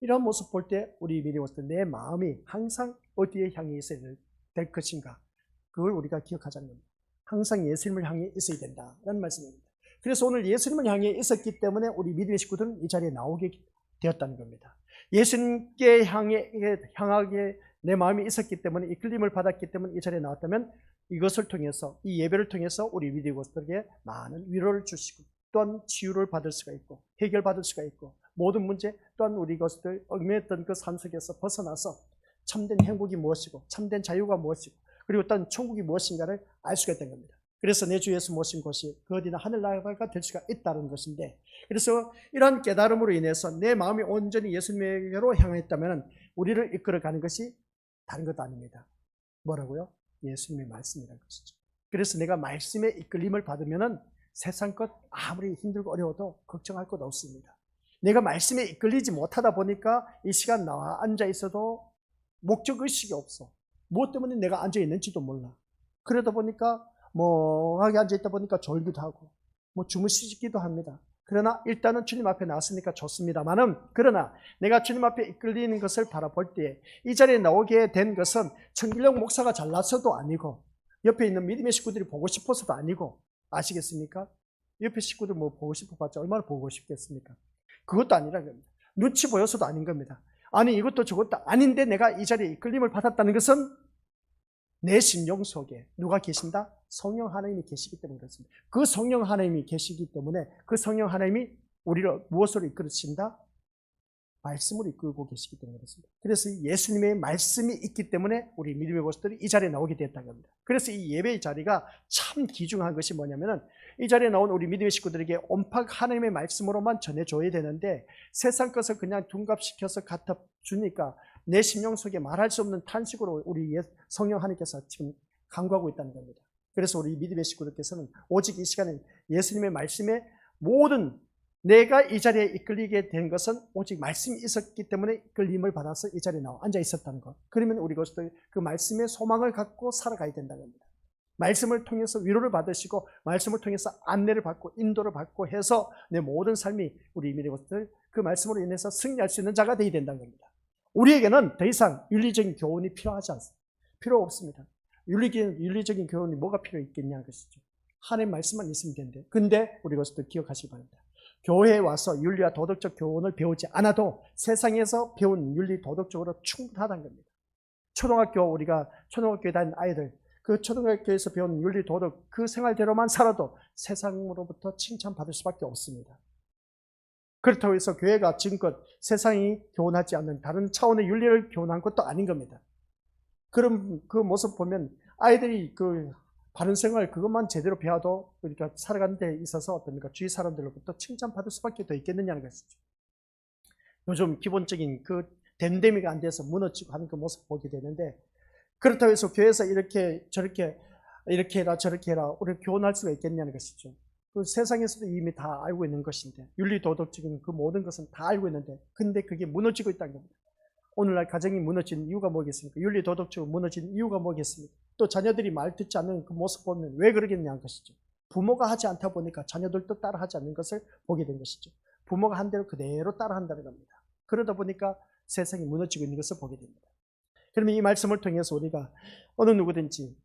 이런 모습 볼 때 우리 미리 왔을 때 내 마음이 항상 어디에 향해 있어야 될 것인가, 그걸 우리가 기억하자는 겁니다. 항상 예수님을 향해 있어야 된다는 말씀입니다. 그래서 오늘 예수님을 향해 있었기 때문에 우리 믿음의 식구들은 이 자리에 나오게 되었다는 겁니다. 예수님께 향하게 내 마음이 있었기 때문에, 이끌림을 받았기 때문에 이 자리에 나왔다면, 이것을 통해서, 이 예배를 통해서 우리 믿음의 것들에게 많은 위로를 주시고, 또한 치유를 받을 수가 있고 해결받을 수가 있고, 모든 문제 또한 우리 것들 얽매였던 그 삶 속에서 벗어나서 참된 행복이 무엇이고 참된 자유가 무엇이고 그리고 또한 천국이 무엇인가를 알 수가 있다는 겁니다. 그래서 내 주 예수 모신 곳이 그 어디나 하늘나라가 될 수가 있다는 것인데, 그래서 이러한 깨달음으로 인해서 내 마음이 온전히 예수님에게로 향했다면 우리를 이끌어가는 것이 다른 것도 아닙니다. 뭐라고요? 예수님의 말씀이라는 것이죠. 그래서 내가 말씀에 이끌림을 받으면 세상 것 아무리 힘들고 어려워도 걱정할 것 없습니다. 내가 말씀에 이끌리지 못하다 보니까 이 시간 나와 앉아 있어도 목적의식이 없어. 무엇 때문에 내가 앉아 있는지도 몰라. 그러다 보니까 멍하게 앉아 있다 보니까 졸기도 하고 주무시기도 합니다. 그러나 일단은 주님 앞에 나왔으니까 좋습니다만은, 그러나 내가 주님 앞에 이끌리는 것을 바라볼 때 이 자리에 나오게 된 것은 청길령 목사가 잘나서도 아니고 옆에 있는 믿음의 식구들이 보고 싶어서도 아니고, 아시겠습니까? 옆에 식구들 보고 싶어봤자 얼마나 보고 싶겠습니까? 그것도 아니라는 겁니다. 눈치 보여서도 아닌 겁니다. 아니 이것도 저것도 아닌데 내가 이 자리에 이끌림을 받았다는 것은 내 심령 속에 누가 계신다? 성령 하나님이 계시기 때문에 그렇습니다. 그 성령 하나님이 계시기 때문에 그 성령 하나님이 우리를 무엇으로 이끌으신다? 말씀으로 이끌고 계시기 때문에 그렇습니다. 그래서 예수님의 말씀이 있기 때문에 우리 믿음의 모습들이 이 자리에 나오게 되었다는 겁니다. 그래서 이 예배의 자리가 참 귀중한 것이 뭐냐면은, 이 자리에 나온 우리 믿음의 식구들에게 온팍 하나님의 말씀으로만 전해줘야 되는데, 세상 것을 그냥 둔갑시켜서 갖다 주니까 내 심령 속에 말할 수 없는 탄식으로 우리 성령 하나님께서 지금 간구하고 있다는 겁니다. 그래서 우리 믿음의 식구들께서는 오직 이 시간에 예수님의 말씀에 모든, 내가 이 자리에 이끌리게 된 것은 오직 말씀이 있었기 때문에 이끌림을 받아서 이 자리에 나와 앉아 있었다는 것. 그러면 우리 것들 그 말씀의 소망을 갖고 살아가야 된다는 겁니다. 말씀을 통해서 위로를 받으시고 말씀을 통해서 안내를 받고 인도를 받고 해서 내 모든 삶이 우리 믿음의 것들 그 말씀으로 인해서 승리할 수 있는 자가 되어야 된다는 겁니다. 우리에게는 더 이상 윤리적인 교훈이 필요하지 않습니다. 필요 없습니다. 윤리적인 교훈이 뭐가 필요 있겠냐는 것이죠. 하나님 말씀만 있으면 되는데, 근데 우리 것들 기억하시기 바랍니다. 교회에 와서 윤리와 도덕적 교훈을 배우지 않아도 세상에서 배운 윤리 도덕적으로 충분하다는 겁니다. 우리가 초등학교에 다니는 아이들, 그 초등학교에서 배운 윤리 도덕 그 생활대로만 살아도 세상으로부터 칭찬받을 수밖에 없습니다. 그렇다고 해서 교회가 지금껏 세상이 교훈하지 않는 다른 차원의 윤리를 교훈한 것도 아닌 겁니다. 그럼 그 모습 보면 아이들이 그 바른 생활 그것만 제대로 배워도 우리가 살아가는 데 있어서 어떻습니까? 주위 사람들로부터 칭찬받을 수밖에 더 있겠느냐는 것이죠. 요즘 기본적인 그 댐댐이가 안 돼서 무너지고 하는 그 모습 보게 되는데, 그렇다고 해서 교회에서 이렇게 저렇게 이렇게 해라 저렇게 해라 우리를 교훈할 수가 있겠냐는 것이죠. 그 세상에서도 이미 다 알고 있는 것인데, 윤리 도덕적인 그 모든 것은 다 알고 있는데, 근데 그게 무너지고 있다는 겁니다. 오늘날 가정이 무너진 이유가 뭐겠습니까? 윤리 도덕적으로 무너진 이유가 뭐겠습니까? 또 자녀들이 말 듣지 않는 그 모습 보면 왜 그러겠냐는 것이죠. 부모가 하지 않다 보니까 자녀들도 따라 하지 않는 것을 보게 된 것이죠. 부모가 한 대로 그대로 따라 한다는 겁니다. 그러다 보니까 세상이 무너지고 있는 것을 보게 됩니다. 그러면 이 말씀을 통해서 우리가 어느 누구든지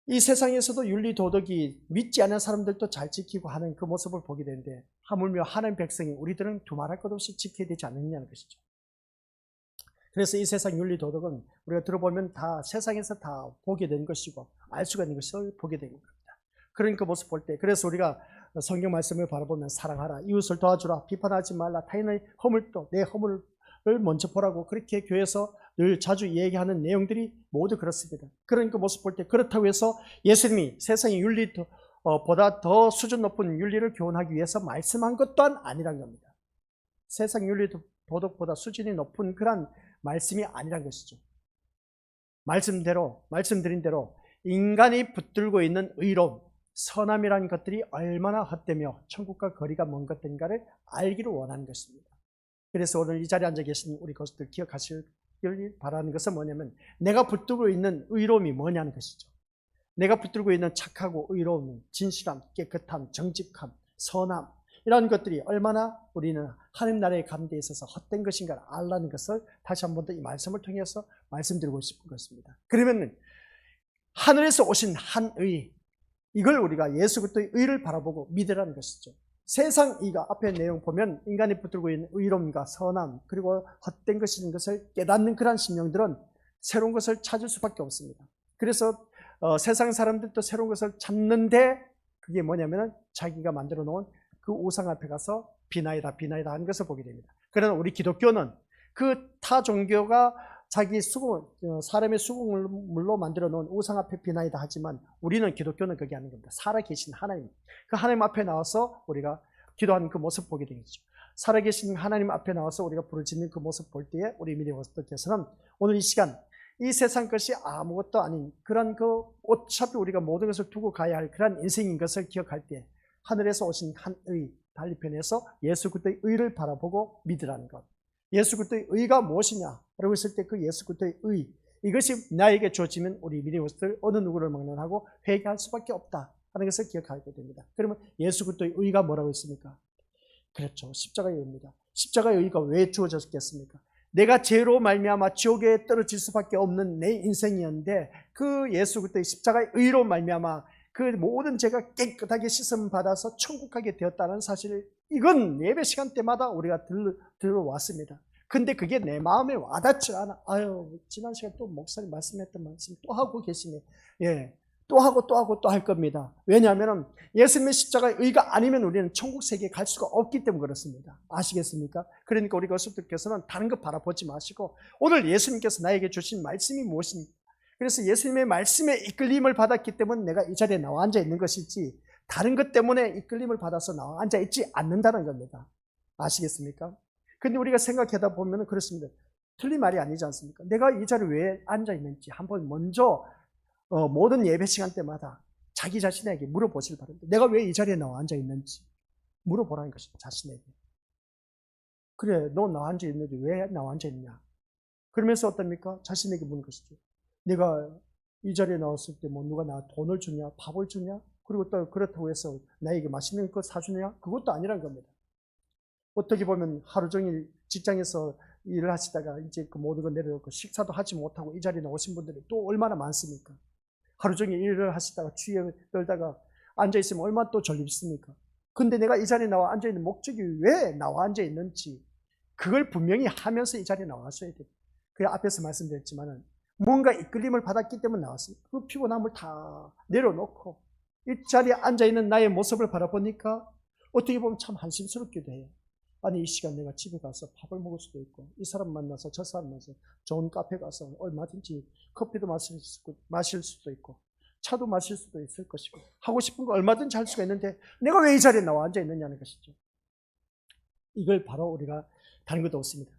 이 세상에서도 윤리 도덕이 믿지 않는 사람들도 잘 지키고 하는 그 모습을 보게 되는데, 하물며 하나님 백성이 우리들은 두말할 것 없이 지켜야 되지 않느냐는 것이죠. 그래서 이 세상 윤리 도덕은 우리가 들어보면 다 세상에서 다 보게 된 것이고 알 수가 있는 것을 보게 된 겁니다. 그러니까 모습 볼 때, 그래서 우리가 성경 말씀을 바라보면 사랑하라, 이웃을 도와주라, 비판하지 말라, 타인의 허물도 내 허물을 먼저 보라고 그렇게 교회에서 늘 자주 얘기하는 내용들이 모두 그렇습니다. 그러니까 모습 볼 때, 그렇다고 해서 예수님이 세상의 윤리보다 더 수준 높은 윤리를 교훈하기 위해서 말씀한 것 또한 아니란 겁니다. 세상 윤리 도덕보다 수준이 높은 그런 말씀이 아니란 것이죠. 말씀드린 대로 인간이 붙들고 있는 의로움, 선함이라는 것들이 얼마나 헛되며 천국과 거리가 먼 것인가를 알기를 원하는 것입니다. 그래서 오늘 이 자리에 앉아 계신 우리 것들 기억하시길 바라는 것은 뭐냐면, 내가 붙들고 있는 의로움이 뭐냐는 것이죠. 내가 붙들고 있는 착하고 의로움, 진실함, 깨끗함, 정직함, 선함, 이런 것들이 얼마나 우리는 하나님 나라의 가는 데 있어서 헛된 것인가를 알라는 것을 다시 한 번 더 이 말씀을 통해서 말씀드리고 싶은 것입니다. 그러면 하늘에서 오신 한 의, 이걸 우리가 예수 그리스도의 의를 바라보고 믿으라는 것이죠. 세상 이가 앞에 내용 보면 인간이 붙들고 있는 의로움과 선함, 그리고 헛된 것인 것을 깨닫는 그러한 심령들은 새로운 것을 찾을 수밖에 없습니다. 그래서 세상 사람들도 새로운 것을 찾는데, 그게 뭐냐면 자기가 만들어 놓은 그 우상 앞에 가서 비나이다 비나이다 하는 것을 보게 됩니다. 그러나 우리 기독교는 그 타 종교가 자기 사람의 수공물로 만들어 놓은 우상 앞에 비나이다 하지만, 우리는 기독교는 그게 아닌 겁니다. 살아계신 하나님, 그 하나님 앞에 나와서 우리가 기도하는 그 모습 보게 되겠죠. 살아계신 하나님 앞에 나와서 우리가 부르짖는 그 모습 볼 때에 우리 미래원수들께서는 오늘 이 시간 이 세상 것이 아무것도 아닌 그런 그 어차피 우리가 모든 것을 두고 가야 할 그런 인생인 것을 기억할 때, 하늘에서 오신 한 의, 달리편에서 예수 그리스도의 의를 바라보고 믿으라는 것. 예수 그리스도의 의가 무엇이냐라고 했을 때 그 예수 그리스도의 의, 이것이 나에게 주어지면 우리 미래원수들 어느 누구를 막론하고 회개할 수밖에 없다 하는 것을 기억하게 됩니다. 그러면 예수 그리스도의 의가 뭐라고 했습니까? 그렇죠, 십자가의 의입니다. 십자가의 의가 왜 주어졌겠습니까? 내가 죄로 말미암아 지옥에 떨어질 수밖에 없는 내 인생이었는데, 그 예수 그리스도의 십자가의 의로 말미암아 그 모든 죄가 깨끗하게 씻음 받아서 천국 가게 되었다는 사실, 이건 예배 시간 때마다 우리가 들어왔습니다. 근데 그게 내 마음에 와닿지 않아. 지난 시간 또 목사님 말씀했던 말씀 또 하고 계시네. 예, 또 하고 또 하고 또 할 겁니다. 왜냐하면 예수님의 십자가의 의가 아니면 우리는 천국 세계에 갈 수가 없기 때문에 그렇습니다. 아시겠습니까? 그러니까 우리 거수들께서는 다른 것 바라보지 마시고, 오늘 예수님께서 나에게 주신 말씀이 무엇입니까? 그래서 예수님의 말씀에 이끌림을 받았기 때문에 내가 이 자리에 나와 앉아 있는 것이지, 다른 것 때문에 이끌림을 받아서 나와 앉아 있지 않는다는 겁니다. 아시겠습니까? 근데 우리가 생각하다 보면 그렇습니다. 틀린 말이 아니지 않습니까? 내가 이 자리에 왜 앉아 있는지 한번 먼저 모든 예배 시간 때마다 자기 자신에게 물어보시길 바랍니다. 내가 왜 이 자리에 나와 앉아 있는지 물어보라는 것입니다. 자신에게. 그래, 너 나와 앉아 있는데 왜 나와 앉아 있냐? 그러면서 어떻습니까? 자신에게 묻는 것이죠. 내가 이 자리에 나왔을 때 뭐 누가 나 돈을 주냐, 밥을 주냐, 그리고 또 그렇다고 해서 나에게 맛있는 거 사주냐? 그것도 아니란 겁니다. 어떻게 보면 하루 종일 직장에서 일을 하시다가 이제 그 모든 걸 내려놓고 식사도 하지 못하고 이 자리에 나오신 분들이 또 얼마나 많습니까? 하루 종일 일을 하시다가 추위에 떨다가 앉아있으면 얼마나 또 졸립습니까? 근데 내가 이 자리에 나와 앉아있는 목적이 왜 나와 앉아있는지, 그걸 분명히 하면서 이 자리에 나왔어야 돼요. 그 앞에서 말씀드렸지만은 뭔가 이끌림을 받았기 때문에 나왔습니다. 그 피곤함을 다 내려놓고 이 자리에 앉아있는 나의 모습을 바라보니까 어떻게 보면 참 한심스럽기도 해요. 아니, 이 시간 내가 집에 가서 밥을 먹을 수도 있고, 이 사람 만나서 저 사람 만나서 좋은 카페 가서 얼마든지 커피도 마실 수도 있고, 차도 마실 수도 있을 것이고, 하고 싶은 거 얼마든지 할 수가 있는데 내가 왜 이 자리에 나와 앉아 있느냐는 것이죠. 이걸 바로 우리가 다른 것도 없습니다.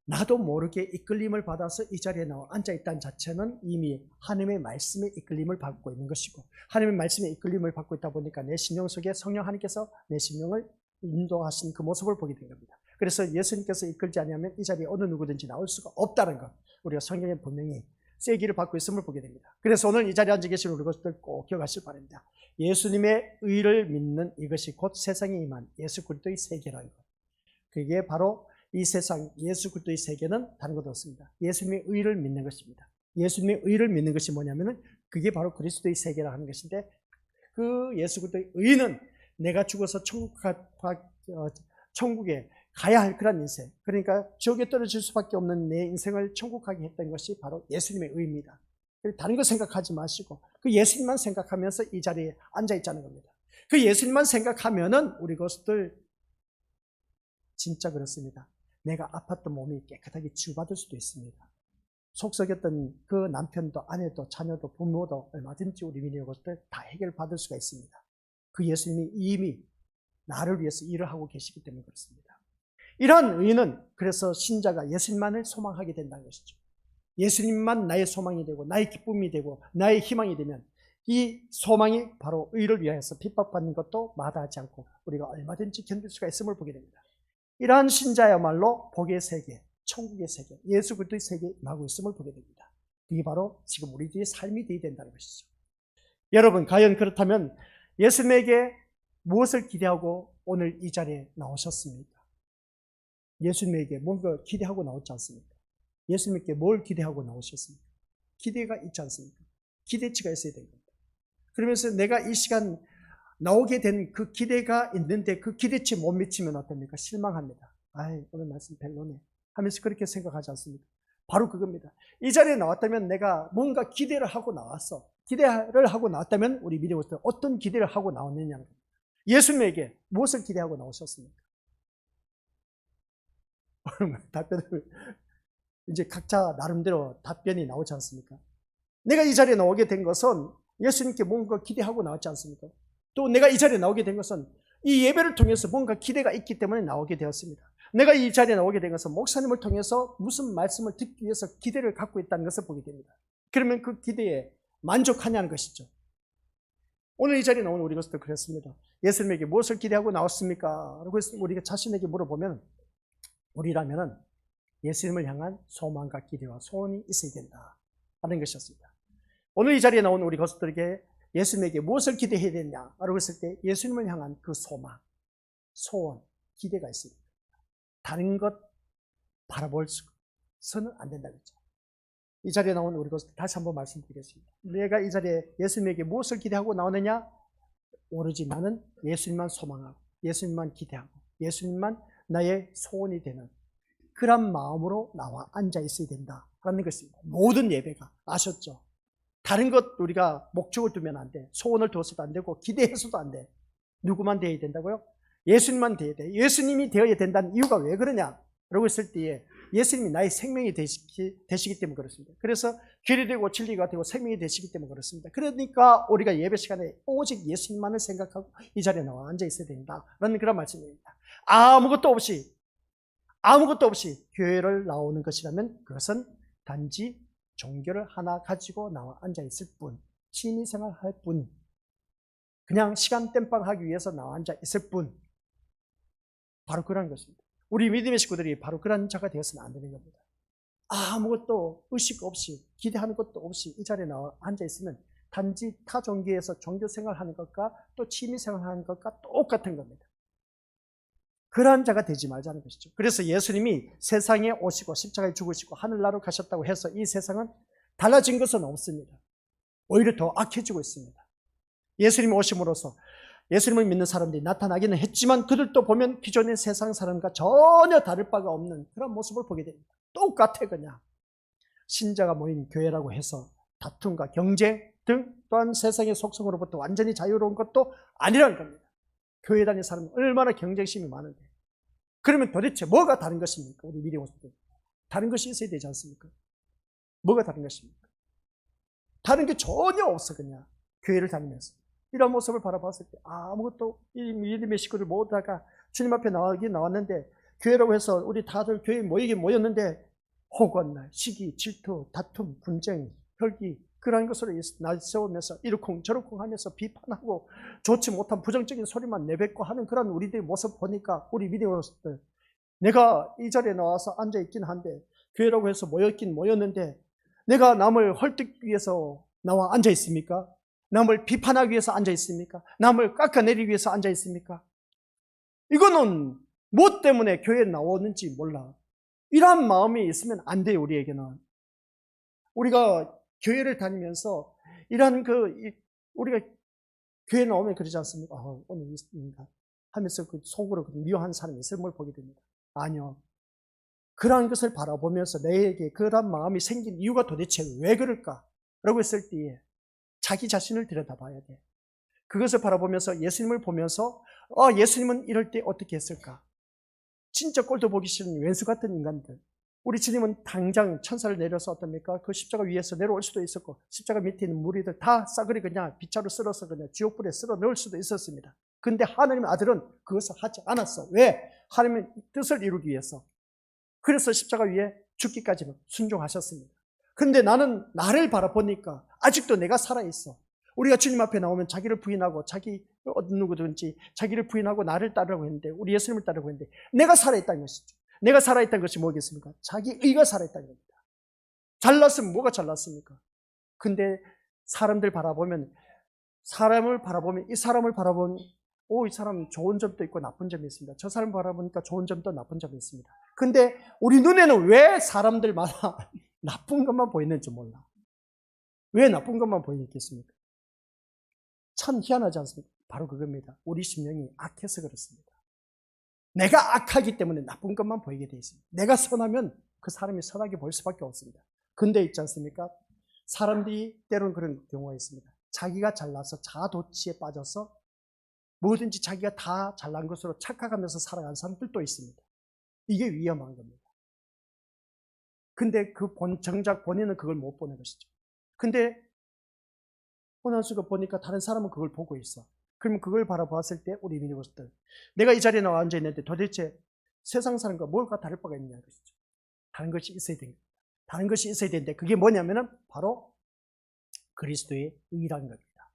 나도 모르게 이끌림을 받아서 이 자리에 나와 앉아있다는 자체는 이미 하나님의 말씀에 이끌림을 받고 있는 것이고, 하나님의 말씀에 이끌림을 받고 있다 보니까 내 심령 속에 성령 하나님께서 내 심령을 인도하신 그 모습을 보게 된 겁니다. 그래서 예수님께서 이끌지 않으면 이 자리에 어느 누구든지 나올 수가 없다는 것, 우리가 성경에 분명히 세기를 받고 있음을 보게 됩니다. 그래서 오늘 이 자리에 앉아 계신 우리 것들 꼭 기억하실 바랍니다. 예수님의 의를 믿는 이것이 곧 세상에 임한 예수 그리스도의 세계라는 것. 그게 바로 이 세상 예수 그리스도의 세계는 다른 것도 없습니다. 예수님의 의를 믿는 것입니다. 예수님의 의를 믿는 것이 뭐냐면은 그게 바로 그리스도의 세계라 하는 것인데, 그 예수 그리스도의 의는 내가 죽어서 천국에 가야 할 그런 인생, 그러니까 지옥에 떨어질 수밖에 없는 내 인생을 천국 가게 했던 것이 바로 예수님의 의입니다. 다른 거 생각하지 마시고 그 예수님만 생각하면서 이 자리에 앉아 있자는 겁니다. 그 예수님만 생각하면은 우리 것들 진짜 그렇습니다. 내가 아팠던 몸이 깨끗하게 치유받을 수도 있습니다. 속썩였던 그 남편도 아내도 자녀도 부모도 얼마든지 우리 민의 것들 다 해결받을 수가 있습니다. 그 예수님이 이미 나를 위해서 일을 하고 계시기 때문에 그렇습니다. 이러한 의는 그래서 신자가 예수님만을 소망하게 된다는 것이죠. 예수님만 나의 소망이 되고 나의 기쁨이 되고 나의 희망이 되면 이 소망이 바로 의를 위하여서 핍박받는 것도 마다하지 않고 우리가 얼마든지 견딜 수가 있음을 보게 됩니다. 이러한 신자야말로 복의 세계, 천국의 세계, 예수 그리스도의 세계에 임하고 있음을 보게 됩니다. 이게 바로 지금 우리들의 삶이 되어야 된다는 것이죠. 여러분, 과연 그렇다면 예수님에게 무엇을 기대하고 오늘 이 자리에 나오셨습니까? 예수님에게 뭔가 기대하고 나오지 않습니까? 예수님께 뭘 기대하고 나오셨습니까? 기대가 있지 않습니까? 기대치가 있어야 됩니다. 그러면서 내가 이 시간 나오게 된 그 기대가 있는데 그 기대치 못 미치면 어떻습니까? 실망합니다. 아이, 오늘 말씀 별로네 하면서 그렇게 생각하지 않습니까? 바로 그겁니다. 이 자리에 나왔다면 내가 뭔가 기대를 하고 나왔어. 기대를 하고 나왔다면 우리 미래부터 어떤 기대를 하고 나왔느냐. 예수님에게 무엇을 기대하고 나오셨습니까? 답변을 이제 각자 나름대로 답변이 나오지 않습니까? 내가 이 자리에 나오게 된 것은 예수님께 뭔가 기대하고 나왔지 않습니까? 또 내가 이 자리에 나오게 된 것은 이 예배를 통해서 뭔가 기대가 있기 때문에 나오게 되었습니다. 내가 이 자리에 나오게 된 것은 목사님을 통해서 무슨 말씀을 듣기 위해서 기대를 갖고 있다는 것을 보게 됩니다. 그러면 그 기대에 만족하냐는 것이죠. 오늘 이 자리에 나온 우리 것도 그렇습니다. 예수님에게 무엇을 기대하고 나왔습니까? 라고 우리가 자신에게 물어보면 우리라면은 예수님을 향한 소망과 기대와 소원이 있어야 된다 하는 것이었습니다. 오늘 이 자리에 나온 우리 것들에게 예수님에게 무엇을 기대해야 되냐 라고 했을 때 예수님을 향한 그 소망, 소원, 기대가 있습니다. 다른 것 바라볼 수는 안 된다겠죠. 이 자리에 나온 우리 것들 다시 한번 말씀드리겠습니다. 내가 이 자리에 예수님에게 무엇을 기대하고 나오느냐? 오로지 나는 예수님만 소망하고 예수님만 기대하고 예수님만 나의 소원이 되는 그런 마음으로 나와 앉아 있어야 된다라는 것입니다. 모든 예배가 아셨죠? 다른 것 우리가 목적을 두면 안 돼. 소원을 두어서도 안 되고 기대해서도 안 돼. 누구만 되어야 된다고요? 예수님만 되어야 돼. 예수님이 되어야 된다는 이유가 왜 그러냐? 라고 했을 때에 예수님이 나의 생명이 되시기 때문에 그렇습니다. 그래서 길이 되고 진리가 되고 생명이 되시기 때문에 그렇습니다. 그러니까 우리가 예배 시간에 오직 예수님만을 생각하고 이 자리에 나와 앉아 있어야 된다라는 그런 말씀입니다. 아무것도 없이 교회를 나오는 것이라면 그것은 단지 종교를 하나 가지고 나와 앉아 있을 뿐, 취미생활 할 뿐, 그냥 시간 땜빵 하기 위해서 나와 앉아 있을 뿐, 바로 그런 것입니다. 우리 믿음의 식구들이 바로 그런 자가 되었으면 안 되는 겁니다. 아무것도 의식 없이 기대하는 것도 없이 이 자리에 나와 앉아 있으면 단지 타 종교에서 종교 생활하는 것과 또 취미 생활하는 것과 똑같은 겁니다. 그러한 자가 되지 말자는 것이죠. 그래서 예수님이 세상에 오시고 십자가에 죽으시고 하늘나라로 가셨다고 해서 이 세상은 달라진 것은 없습니다. 오히려 더 악해지고 있습니다. 예수님이 오심으로써 예수님을 믿는 사람들이 나타나기는 했지만 그들도 보면 기존의 세상 사람과 전혀 다를 바가 없는 그런 모습을 보게 됩니다. 똑같아 그냥. 신자가 모인 교회라고 해서 다툼과 경쟁 등 또한 세상의 속성으로부터 완전히 자유로운 것도 아니라는 겁니다. 교회 다니는 사람은 얼마나 경쟁심이 많은데 그러면 도대체 뭐가 다른 것입니까? 우리 미리 오실 때 다른 것이 있어야 되지 않습니까? 뭐가 다른 것입니까? 다른 게 전혀 없어 그냥 교회를 다니면서 이런 모습을 바라봤을 때 아무것도 이 믿음의 식구들 모두가 주님 앞에 나왔는데 교회라고 해서 우리 다들 교회에 모이긴 모였는데 혹언날, 시기, 질투, 다툼, 분쟁, 혈기 그런 것으로 날세우면서 이러쿵 저러쿵 하면서 비판하고 좋지 못한 부정적인 소리만 내뱉고 하는 그런 우리들의 모습 보니까 우리 믿음으로서들 내가 이 자리에 나와서 앉아있긴 한데 교회라고 해서 모였긴 모였는데 내가 남을 헐뜯기 위해서 나와 앉아있습니까? 남을 비판하기 위해서 앉아있습니까? 남을 깎아내리기 위해서 앉아있습니까? 이거는 뭐 때문에 교회에 나오는지 몰라. 이러한 마음이 있으면 안 돼요, 우리에게는. 우리가 교회를 다니면서 이러한 우리가 교회 나오면 그러지 않습니까? 오늘 있습니다. 하면서 그 속으로 미워한 사람이 있을 걸 보게 됩니다. 아니요. 그러한 것을 바라보면서 내게 그런 마음이 생긴 이유가 도대체 왜 그럴까? 라고 했을 때에 자기 자신을 들여다봐야 돼. 그것을 바라보면서 예수님을 보면서 예수님은 이럴 때 어떻게 했을까? 진짜 꼴도 보기 싫은 왼수 같은 인간들. 우리 주님은 당장 천사를 내려서 어떻습니까? 그 십자가 위에서 내려올 수도 있었고 십자가 밑에 있는 무리들 다 싸그리 그냥 빗자루 쓸어서 그냥 지옥불에 쓸어 넣을 수도 있었습니다. 근데 하나님의 아들은 그것을 하지 않았어. 왜? 하나님의 뜻을 이루기 위해서. 그래서 십자가 위에 죽기까지는 순종하셨습니다. 근데 나는 나를 바라보니까 아직도 내가 살아있어. 우리가 주님 앞에 나오면 자기를 부인하고 누구든지 자기를 부인하고 나를 따르라고 했는데 우리 예수님을 따르라고 했는데 내가 살아있다는 것이죠. 내가 살아있다는 것이 뭐겠습니까? 자기 의가 살아있다는 겁니다. 잘났으면 뭐가 잘났습니까? 근데 사람들 바라보면 사람을 바라보면, 이 사람을 바라보면 이 사람 좋은 점도 있고 나쁜 점이 있습니다. 저 사람 바라보니까 좋은 점도 나쁜 점이 있습니다. 근데 우리 눈에는 왜 사람들마다 나쁜 것만 보이는지 몰라. 왜 나쁜 것만 보이겠습니까? 참 희한하지 않습니까? 바로 그겁니다. 우리 심령이 악해서 그렇습니다. 내가 악하기 때문에 나쁜 것만 보이게 되어 있습니다. 내가 선하면 그 사람이 선하게 보일 수밖에 없습니다. 근데 있지 않습니까? 사람들이 때로는 그런 경우가 있습니다. 자기가 잘나서 자아도취에 빠져서 뭐든지 자기가 다 잘난 것으로 착각하면서 살아가는 사람들도 있습니다. 이게 위험한 겁니다. 근데 정작 본인은 그걸 못 보는 것이죠. 근데 혼란수가 보니까 다른 사람은 그걸 보고 있어. 그러면 그걸 바라보았을 때 우리 믿음으로들 내가 이 자리에 나와 앉아 있는데 도대체 세상 사람과 뭘까 다를 바가 있느냐 것이죠. 다른 것이 있어야 됩니다. 다른 것이 있어야 되는데 그게 뭐냐면은 바로 그리스도의 의라는 겁니다.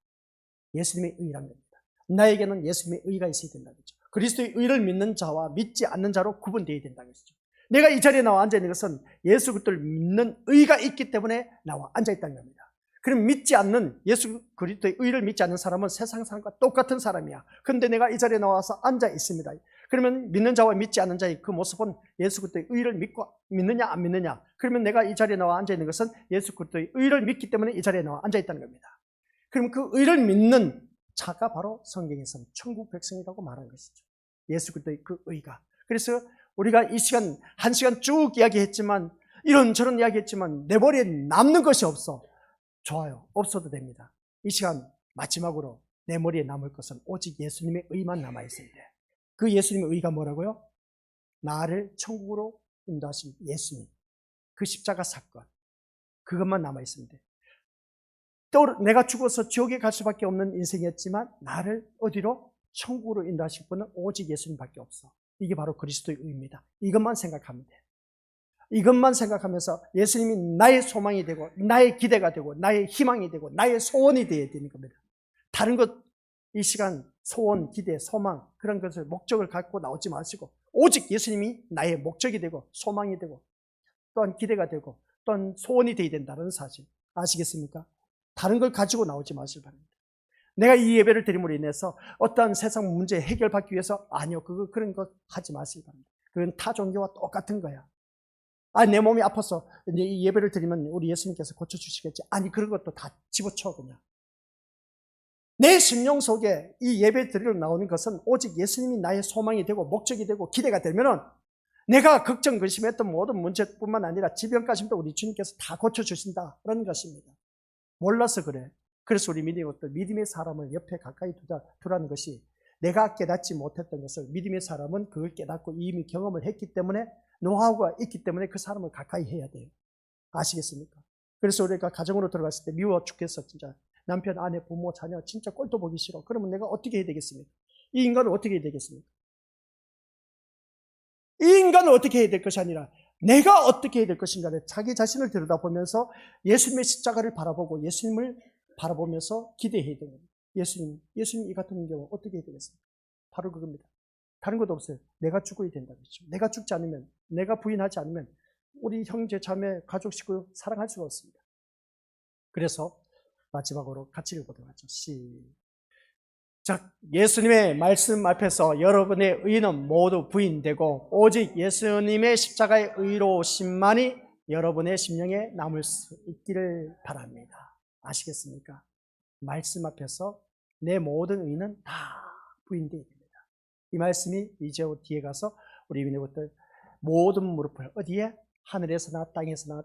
예수님의 의라는 겁니다. 나에게는 예수님의 의가 있어야 된다는 거죠. 그리스도의 의를 믿는 자와 믿지 않는 자로 구분되어야 된다는 것이죠. 내가 이 자리에 나와 앉아 있는 것은 예수 그리스도를 믿는 의가 있기 때문에 나와 앉아 있다는 겁니다. 그럼 믿지 않는 예수 그리스도의 의를 믿지 않는 사람은 세상 사람과 똑같은 사람이야. 그런데 내가 이 자리에 나와서 앉아 있습니다. 그러면 믿는 자와 믿지 않는 자의 그 모습은 예수 그리스도의 의를 믿느냐 안 믿느냐. 그러면 내가 이 자리에 나와 앉아 있는 것은 예수 그리스도의 의를 믿기 때문에 이 자리에 나와 앉아 있다는 겁니다. 그럼 그 의를 믿는 자가 바로 성경에서는 천국 백성이라고 말하는 것이죠. 예수 그리스도의 그 의가. 그래서 우리가 이 시간 한 시간 쭉 이야기했지만 이런저런 이야기했지만 내 머리에 남는 것이 없어. 좋아요. 없어도 됩니다. 이 시간 마지막으로 내 머리에 남을 것은 오직 예수님의 의만 남아있을 때. 그 예수님의 의가 뭐라고요? 나를 천국으로 인도하신 예수님. 그 십자가 사건. 그것만 남아있으면 돼. 또 내가 죽어서 지옥에 갈 수밖에 없는 인생이었지만 나를 어디로? 천국으로 인도하실 분은 오직 예수님밖에 없어. 이게 바로 그리스도의 의입니다. 이것만 생각하면 돼. 이것만 생각하면서 예수님이 나의 소망이 되고 나의 기대가 되고 나의 희망이 되고 나의 소원이 되어야 되는 겁니다. 다른 것, 이 시간 소원, 기대, 소망 그런 것을 목적을 갖고 나오지 마시고 오직 예수님이 나의 목적이 되고 소망이 되고 또한 기대가 되고 또한 소원이 되어야 된다는 사실 아시겠습니까? 다른 걸 가지고 나오지 마시기 바랍니다. 내가 이 예배를 드림으로 인해서 어떠한 세상 문제 해결받기 위해서 아니요, 그런 거 하지 마시기 바랍니다. 그건 타 종교와 똑같은 거야. 내 몸이 아파서 이제 이 예배를 드리면 우리 예수님께서 고쳐주시겠지. 아니, 그런 것도 다 집어쳐, 그냥. 내 심령 속에 이 예배 드리러 나오는 것은 오직 예수님이 나의 소망이 되고 목적이 되고 기대가 되면은 내가 걱정, 근심했던 모든 문제뿐만 아니라 질병까지도 우리 주님께서 다 고쳐주신다. 그런 것입니다. 몰라서 그래. 그래서 우리 믿음의 사람을 옆에 가까이 두라는 것이 내가 깨닫지 못했던 것을 믿음의 사람은 그걸 깨닫고 이미 경험을 했기 때문에 노하우가 있기 때문에 그 사람을 가까이 해야 돼요. 아시겠습니까? 그래서 우리가 가정으로 들어갔을 때 미워 죽겠어. 진짜 남편, 아내, 부모, 자녀 진짜 꼴도 보기 싫어. 그러면 내가 어떻게 해야 되겠습니까? 이 인간을 어떻게 해야 되겠습니까? 이 인간을 어떻게 해야 될 것이 아니라 내가 어떻게 해야 될 것인가를 자기 자신을 들여다보면서 예수님의 십자가를 바라보고 예수님을 바라보면서 기대해야 되는 겁니다. 예수님 이 같은 경우 어떻게 해야 되겠습니까? 바로 그겁니다. 다른 것도 없어요. 내가 죽어야 된다는 거죠. 내가 죽지 않으면, 내가 부인하지 않으면 우리 형제, 자매, 가족, 식구 사랑할 수가 없습니다. 그래서 마지막으로 같이 읽어보도록 하죠. 시작. 예수님의 말씀 앞에서 여러분의 의는 모두 부인되고 오직 예수님의 십자가의 의로우심만이 여러분의 심령에 남을 수 있기를 바랍니다. 아시겠습니까? 말씀 앞에서 내 모든 의는 다 부인되어야 됩니다. 이 말씀이 이제 뒤에 가서 우리 믿음들 모든 무릎을 어디에? 하늘에서나 땅에서나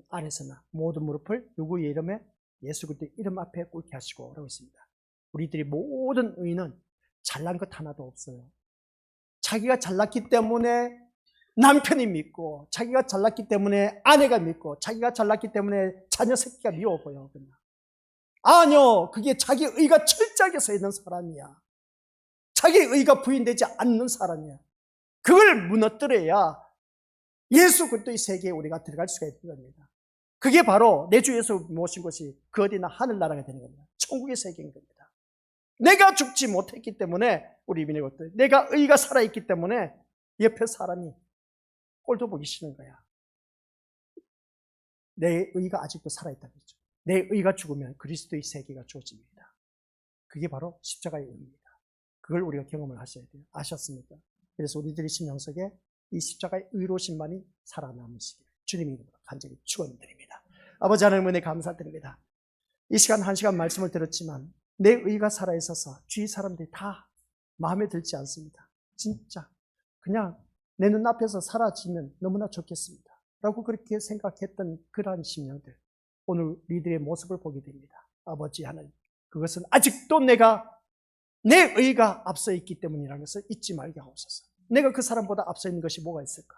아래서나 모든 무릎을 누구의 이름에? 예수 그리스도의 이름 앞에 꿇게 하시고 라고 있습니다. 우리들이 모든 의는 잘난 것 하나도 없어요. 자기가 잘났기 때문에 남편이 믿고 자기가 잘났기 때문에 아내가 믿고 자기가 잘났기 때문에 자녀 새끼가 미워 보여. 그냥. 아니요, 그게 자기 의가 철저하게 서 있는 사람이야. 자기 의가 부인되지 않는 사람이야. 그걸 무너뜨려야 예수 그리스도의 세계에 우리가 들어갈 수가 있는 겁니다. 그게 바로 내 주 예수 모신 것이 그 어디나 하늘나라가 되는 겁니다. 천국의 세계인 겁니다. 내가 죽지 못했기 때문에 우리 믿는 것들, 내가 의가 살아있기 때문에 옆에 사람이 꼴도 보기 싫은 거야. 내 의가 아직도 살아있다는 거죠. 내 의가 죽으면 그리스도의 세계가 주어집니다. 그게 바로 십자가의 의입니다. 그걸 우리가 경험을 하셔야 돼요. 아셨습니까? 그래서 우리들이 심령 속에 이 십자가의 의로심만이 살아남으시길 주님의 이름으로 간절히 축원드립니다. 아버지 하나님 은혜 감사드립니다. 이 시간 한 시간 말씀을 들었지만 내 의가 살아있어서 주위 사람들이 다 마음에 들지 않습니다. 진짜 그냥 내 눈앞에서 사라지면 너무나 좋겠습니다 라고 그렇게 생각했던 그러한 심령들, 오늘 우리들의 모습을 보게 됩니다. 아버지 하나님, 그것은 아직도 내 의가 앞서 있기 때문이라는 것을 잊지 말게 하옵소서. 내가 그 사람보다 앞서 있는 것이 뭐가 있을까?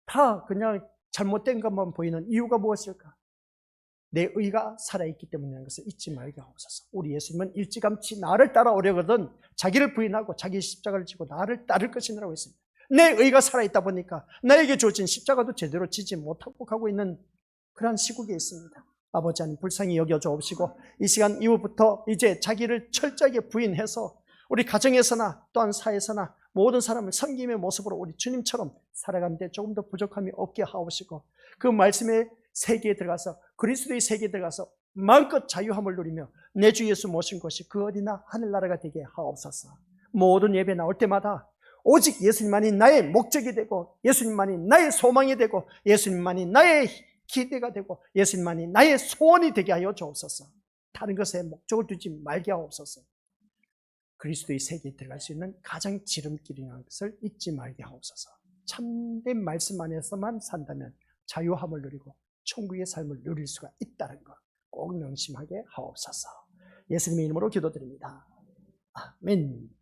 다 그냥 잘못된 것만 보이는 이유가 무엇일까? 내 의가 살아있기 때문이라는 것을 잊지 말게 하옵소서. 우리 예수님은 일찌감치 나를 따라오려거든 자기를 부인하고 자기 십자가를 지고 나를 따를 것이라고 했습니다. 내 의가 살아있다 보니까 나에게 주어진 십자가도 제대로 지지 못하고 가고 있는 그런 시국에 있습니다. 아버지 하나님 불쌍히 여겨주옵시고 이 시간 이후부터 이제 자기를 철저하게 부인해서 우리 가정에서나 또한 사회에서나 모든 사람을 섬김의 모습으로 우리 주님처럼 살아가는데 조금 더 부족함이 없게 하옵시고 그 말씀의 세계에 들어가서 그리스도의 세계에 들어가서 마음껏 자유함을 누리며 내 주 예수 모신 것이 그 어디나 하늘나라가 되게 하옵소서. 모든 예배 나올 때마다 오직 예수님만이 나의 목적이 되고 예수님만이 나의 소망이 되고 예수님만이 나의 기대가 되고 예수님만이 나의 소원이 되게 하여 주옵소서. 다른 것에 목적을 두지 말게 하옵소서. 그리스도의 세계에 들어갈 수 있는 가장 지름길이라는 것을 잊지 말게 하옵소서. 참된 말씀 안에서만 산다면 자유함을 누리고 천국의 삶을 누릴 수가 있다는 것 꼭 명심하게 하옵소서. 예수님의 이름으로 기도드립니다. 아멘.